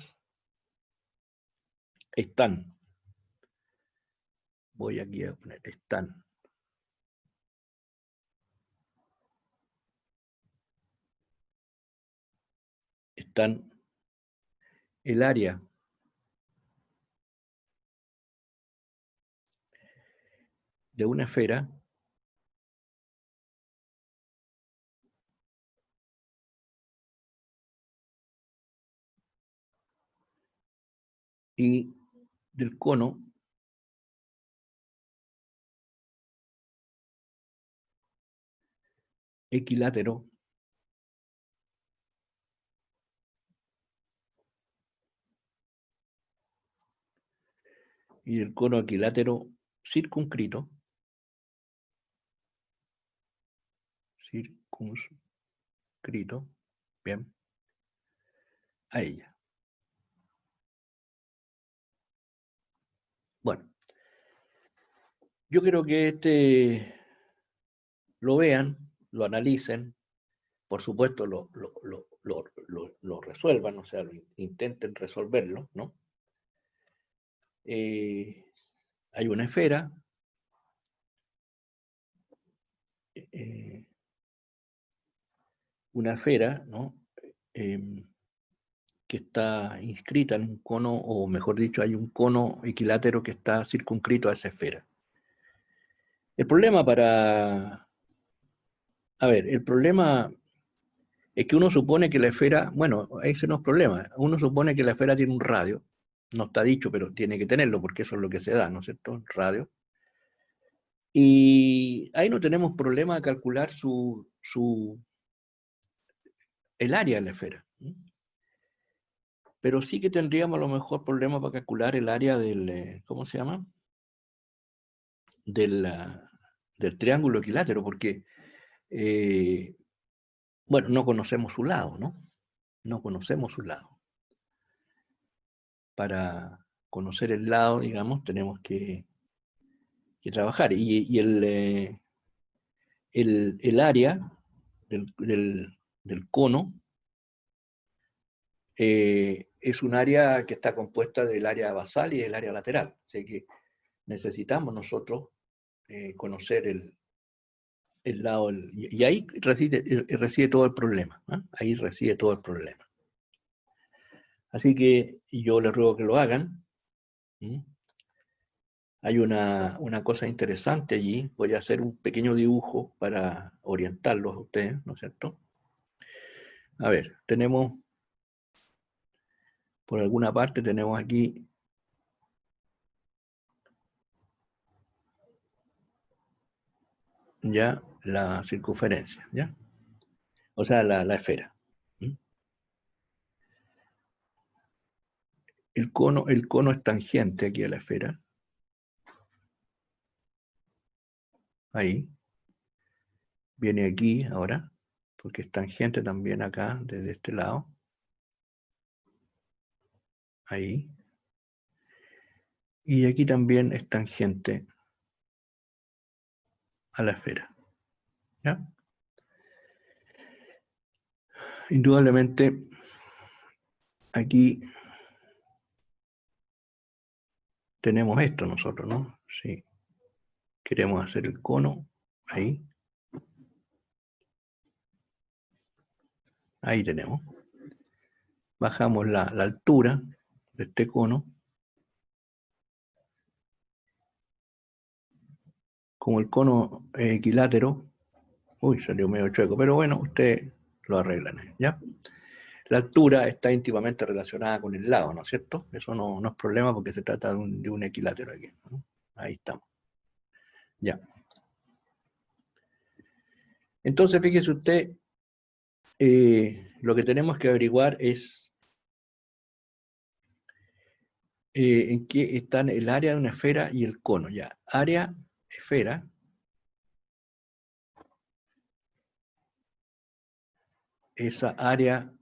están? Voy aquí a poner, están. Están el área de una esfera y del cono equilátero y del cono equilátero circunscrito, bien, a ella. Bueno, yo creo que lo vean, lo analicen, por supuesto lo resuelvan, o sea, intenten resolverlo, ¿no? Hay una esfera, ¿no? Que está inscrita en un cono, o mejor dicho, hay un cono equilátero que está circunscrito a esa esfera. El problema el problema es que uno supone que la esfera, bueno, ese no es problema, uno supone que la esfera tiene un radio, no está dicho, pero tiene que tenerlo, porque eso es lo que se da, ¿no es cierto? Radio. Y ahí no tenemos problema de calcular el área de la esfera. Pero sí que tendríamos a lo mejor problemas para calcular el área del, ¿cómo se llama? Del triángulo equilátero, porque, bueno, no conocemos su lado, ¿no? No conocemos su lado. Para conocer el lado, digamos, tenemos que trabajar. Y el área del cono es un área que está compuesta del área basal y del área lateral. Así que necesitamos nosotros conocer el lado, y ahí reside todo el problema. ¿Eh? Ahí reside todo el problema. Así que yo les ruego que lo hagan. ¿Mm? Hay una cosa interesante allí. Voy a hacer un pequeño dibujo para orientarlos a ustedes, ¿no es cierto? A ver, tenemos, por alguna parte tenemos aquí ya la circunferencia, ¿ya? O sea, la esfera. El cono es tangente aquí a la esfera. Ahí. Viene aquí ahora, porque es tangente también acá, desde este lado. Ahí. Y aquí también es tangente a la esfera. ¿Ya? Indudablemente, aquí tenemos esto nosotros, ¿no? Sí. Queremos hacer el cono, ahí. Ahí tenemos. Bajamos la altura de este cono. Como el cono es equilátero, uy, salió medio chueco, pero bueno, ustedes lo arreglan, ¿ya? La altura está íntimamente relacionada con el lado, ¿no es cierto? Eso no es problema porque se trata de un equilátero aquí, ¿no? Ahí estamos. Ya. Entonces, fíjese usted, lo que tenemos que averiguar es en qué están el área de una esfera y el cono. Ya, área, esfera. Esa área,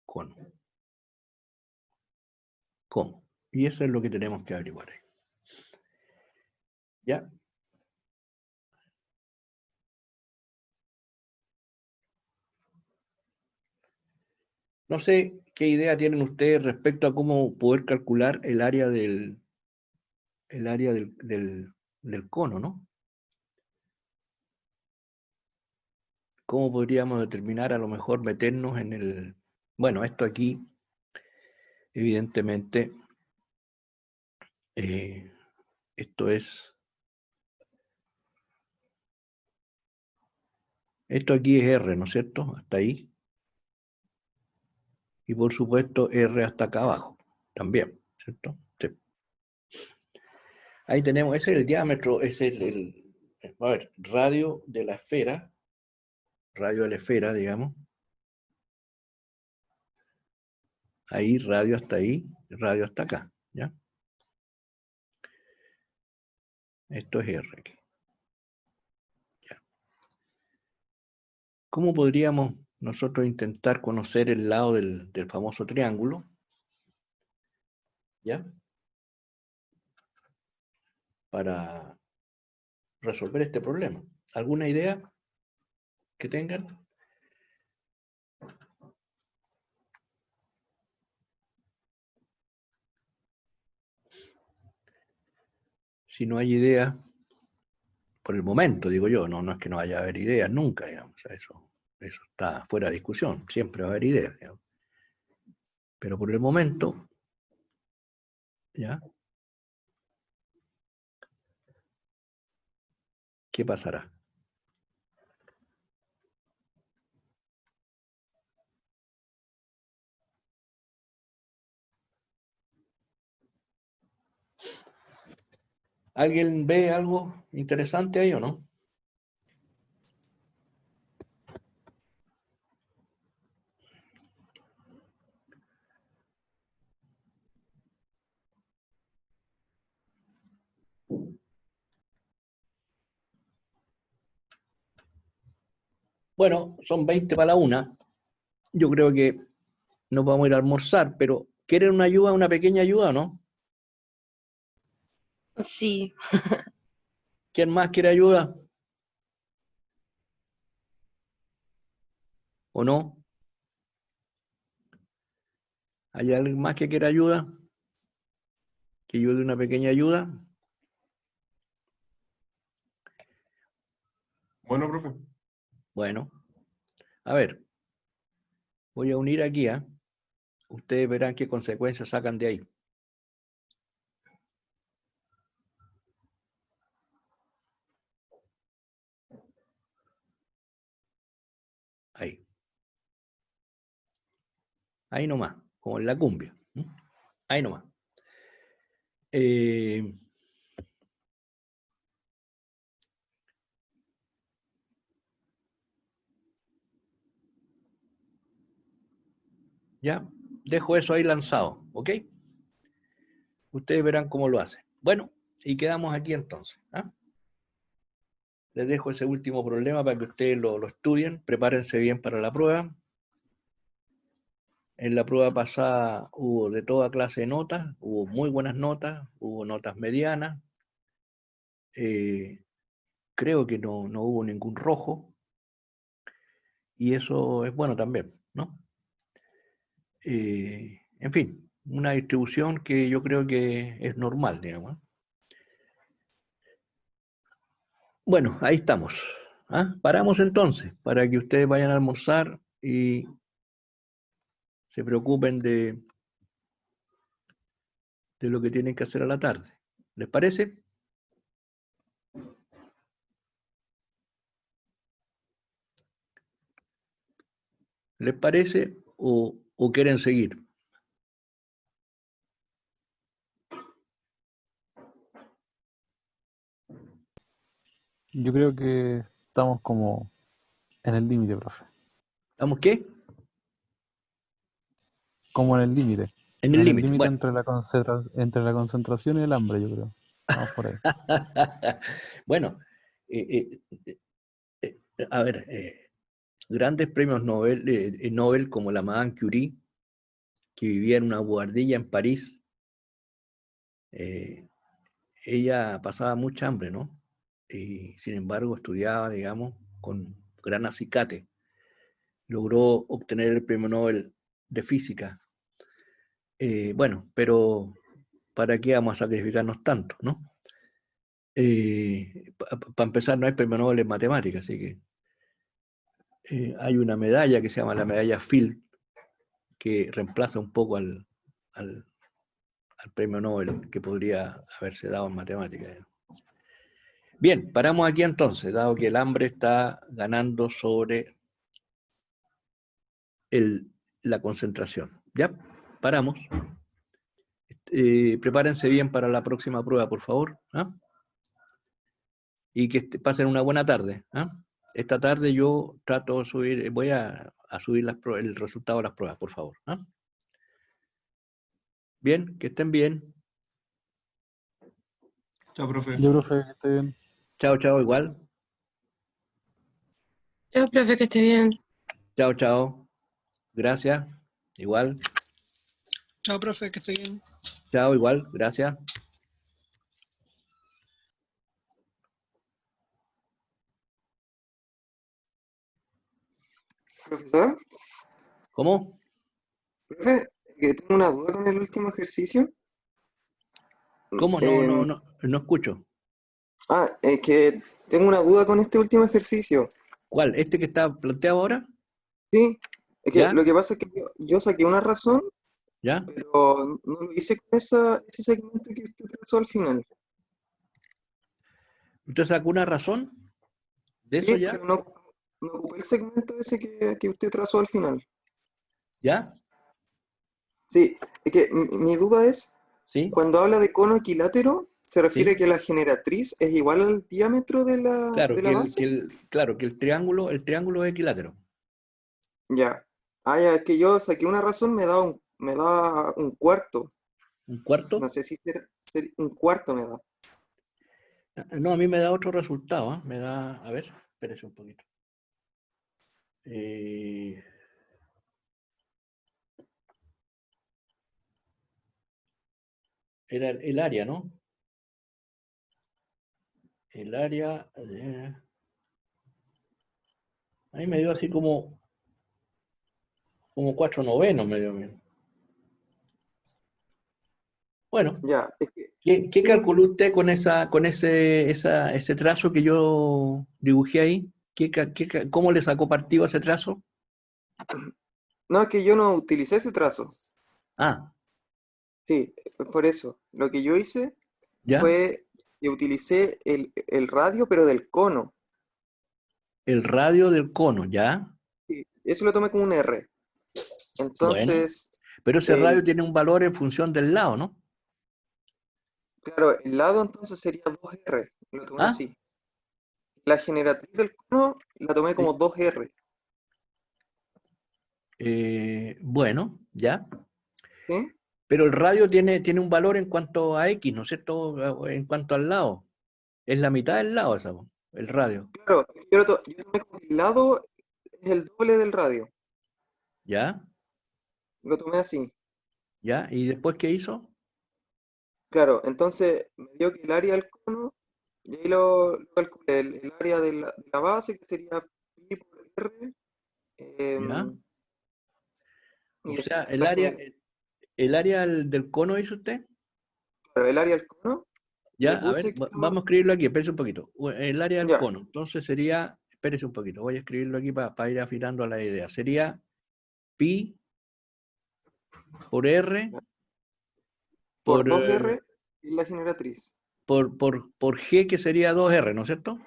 cono. ¿Cómo? Y eso es lo que tenemos que averiguar. ¿Ya? No sé qué idea tienen ustedes respecto a cómo poder calcular el área del cono, ¿no? ¿Cómo podríamos determinar, a lo mejor, meternos en el... Bueno, esto aquí, evidentemente, esto aquí es R, ¿no es cierto? Hasta ahí. Y por supuesto R hasta acá abajo, también, ¿cierto? Sí. Ahí tenemos, ese es el diámetro, ese es a ver, radio de la esfera, digamos. Ahí, radio hasta acá, ¿ya? Esto es R aquí. Ya. ¿Cómo podríamos nosotros intentar conocer el lado del famoso triángulo? ¿Ya? Para resolver este problema. ¿Alguna idea que tengan? Si no hay idea, por el momento, digo yo, no es que no vaya a haber ideas nunca, digamos, eso está fuera de discusión, siempre va a haber ideas, digamos. Pero por el momento, ¿ya? ¿Qué pasará? ¿Alguien ve algo interesante ahí o no? Bueno, son 20 para la 1. Yo creo que nos vamos a ir a almorzar, pero ¿quieren una ayuda, una pequeña ayuda o no? Sí. ¿Quién más quiere ayuda? ¿O no? ¿Hay alguien más que quiera ayuda? ¿Que yo dé una pequeña ayuda? Bueno, profe. Bueno, a ver, voy a unir aquí, ¿eh? Ustedes verán qué consecuencias sacan de ahí. Ahí. Ahí nomás, como en la cumbia. Ahí nomás. ¿Ya? Dejo eso ahí lanzado, ¿ok? Ustedes verán cómo lo hacen. Bueno, y quedamos aquí entonces. ¿Ah? Les dejo ese último problema para que ustedes lo estudien. Prepárense bien para la prueba. En la prueba pasada hubo de toda clase de notas, hubo muy buenas notas, hubo notas medianas. Creo que no hubo ningún rojo. Y eso es bueno también, ¿no? En fin, una distribución que yo creo que es normal, digamos. Bueno, ahí estamos. ¿Ah? Paramos entonces para que ustedes vayan a almorzar y se preocupen de lo que tienen que hacer a la tarde. ¿Les parece? ¿Les parece o quieren seguir? Yo creo que estamos como en el límite, profe. ¿Estamos qué? Como en el límite. En el En el límite. límite Bueno. entre la concentración y el hambre, yo creo. Vamos por ahí. Bueno, a ver, grandes premios Nobel como la Madame Curie, que vivía en una buhardilla en París, ella pasaba mucha hambre, ¿no? Y sin embargo estudiaba, digamos, con gran acicate. Logró obtener el premio Nobel de Física. Bueno, pero ¿para qué vamos a sacrificarnos tanto, no? Para empezar, no hay premio Nobel en matemáticas, así que hay una medalla que se llama la medalla Fields, que reemplaza un poco al premio Nobel que podría haberse dado en matemáticas. Bien, paramos aquí entonces, dado que el hambre está ganando sobre la concentración. ¿Ya? Paramos. Prepárense bien para la próxima prueba, por favor. ¿Ah? Y que pasen una buena tarde. ¿Ah? Esta tarde yo trato de subir, voy a subir el resultado de las pruebas, por favor. ¿Ah? Bien, que estén bien. Chao, profe. Yo, profe, que esté bien. Chao, chao, igual. Chao, profe, que esté bien. Chao, chao. Gracias. Igual. Chao, profe, que esté bien. Chao, igual. Gracias. Profesor, ¿Cómo? profe, que tengo una duda con el último ejercicio. ¿Cómo? Em, No escucho. es que tengo una duda con este último ejercicio. ¿Cuál? ¿Este que está planteado ahora? Sí, es que ¿Ya? lo que pasa es que yo saqué una razón, ¿Ya? pero no lo hice con ese segmento que usted trazó al final. ¿Usted sacó una razón de eso Sí, ya? pero no ocupé el segmento ese que usted trazó al final. ¿Ya? Sí, es que mi duda es, ¿Sí? cuando habla de cono equilátero, ¿se refiere ¿Sí? a que la generatriz es igual al diámetro de Claro, la base? claro, que el triángulo es equilátero. Ya. Ya, es que yo saqué una razón, me da un cuarto. ¿Un cuarto? No sé si un cuarto me da. No, a mí me da otro resultado. ¿Eh? Me da, a ver, espérese un poquito. Era el área, ¿no? El área... a mí me dio así como 4/9, me dio bien. Bueno, Ya, es que ¿qué sí, calculó usted con ese trazo que yo dibujé ahí? ¿Cómo le sacó partido a ese trazo? no, es que yo no utilicé ese trazo. Ah, Sí, por eso. Lo que yo hice ¿ya? fue que utilicé el radio, pero del cono. El radio del cono, ¿ya? Sí, eso lo tomé como un R. Bueno, Entonces, pero ese radio el, tiene un valor en función del lado, ¿no? claro, el lado entonces sería 2R. Lo tomé ¿Ah? así. La generatriz del cono la tomé como Sí. 2R. Bueno, ya. ¿Sí? Pero el radio tiene un valor en cuanto a X, ¿no es cierto? En cuanto al lado. Es la mitad del lado, esa, el radio. Claro, yo tomé como que el lado es el doble del radio. ¿Ya? Lo tomé así. ¿Ya? ¿Y después qué hizo? Claro, entonces me dio que el área del cono, y ahí lo calculé, el área de la base, que sería pi por r, ¿Ya? y O después sea, la el área del cono, ¿hizo usted? claro, el área del cono, Ya, le a ver, puse que vamos a escribirlo aquí, espérese un poquito. El área del ya, cono, entonces sería, espérese un poquito, voy a escribirlo aquí para ir afilando la idea. Sería pi por r por por, 2r es la generatriz. por g, que sería 2r, ¿no es cierto?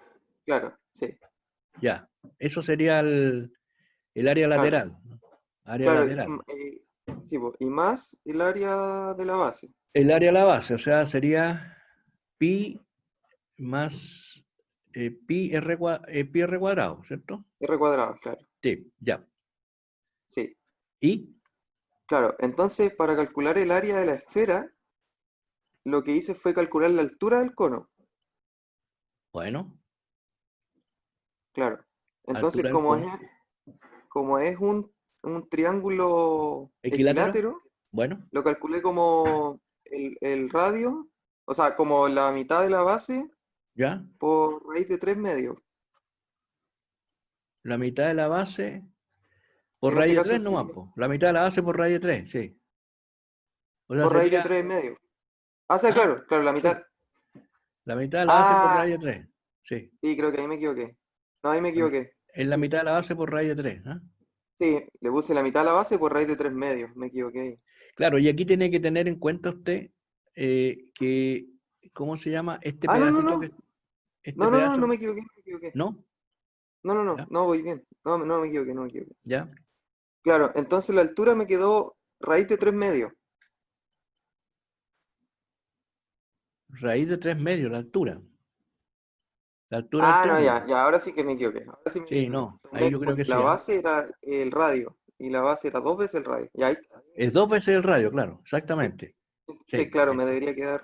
Claro, sí, Ya, eso sería el área claro, lateral. ¿No? Área claro, lateral. sí, po, y más el área de la base, El área de la base, o sea, sería pi más pi r cuadrado, ¿cierto? r cuadrado, claro, Sí, ya. sí, Y, claro. Entonces, para calcular el área de la esfera, lo que hice fue calcular la altura del cono, bueno, claro. Entonces, altura del cono, como es un triángulo equilátero, equilátero, bueno, lo calculé como el radio, o sea, como la mitad de la base ya. por raíz de 3 medios, La mitad de la base que por en este raíz de caso 3 nomás, sería po. La mitad de la base por raíz de 3, sí. O sea, por raíz de sería, 3 medios. Ah, sí, ¿ah? claro, claro, la mitad. Sí, la mitad de la base por Ah, raíz de 3, sí. sí, creo que ahí me equivoqué. No, ahí me equivoqué. Es la Sí, mitad de la base por raíz de 3, ¿ah? sí, le puse la mitad de la base por raíz de 3 medios, me equivoqué ahí. Claro, y aquí tiene que tener en cuenta usted que, ¿cómo se llama? Este Ah, no, no, pedacito no, que, este no, no, no, pedazo, no me equivoqué, no me equivoqué. ¿no? No, no, no, ¿Ya? no, voy bien. No, no me equivoqué, no me equivoqué. ¿Ya? Claro, entonces la altura me quedó raíz de 3 medios. Raíz de 3 medios, la altura. La altura del Ah, no, triángulo. ya, ya, ahora sí que me equivoqué. Ahora sí me Sí, equivoqué. no, ahí Tomé yo creo como que que la sí, ¿ah? base era el radio y la base era 2 veces el radio. Y ahí está. Es 2 veces el radio, claro, exactamente. Entonces, Sí, claro, sí. me debería quedar.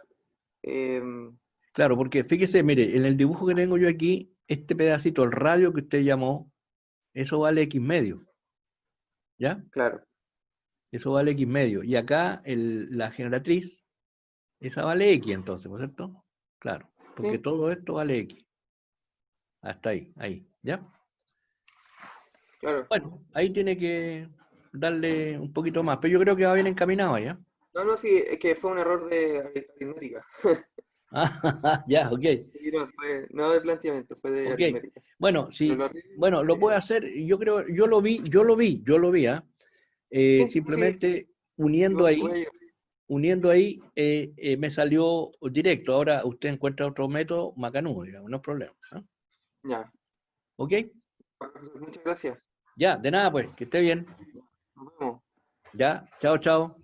Claro, porque fíjese, mire, en el dibujo que tengo yo aquí, este pedacito, el radio que usted llamó, eso vale X medio, ¿ya? Claro, Eso vale X medio. Y acá la generatriz, esa vale X entonces, ¿no es cierto? Claro, porque sí, todo esto vale X. Hasta ahí, ¿ya? claro. Bueno, ahí tiene que darle un poquito más, pero yo creo que va bien encaminado ahí, ¿ya? No, no, sí, es que fue un error de aritmética. Ah, ya, ok. Y no, no de planteamiento, fue de Ok, aritmética. bueno, Pero sí, bueno, lo puede arreglé. hacer, yo creo, yo lo vi, ¿ah? Sí, sí, Simplemente uniendo igual ahí, yo. me salió directo. Ahora usted encuentra otro método macanudo, digamos, no es problema, ¿ah? Ya, ¿Ok? muchas gracias. Ya, de nada pues, que esté bien. Nos vemos. Ya, chao, chao.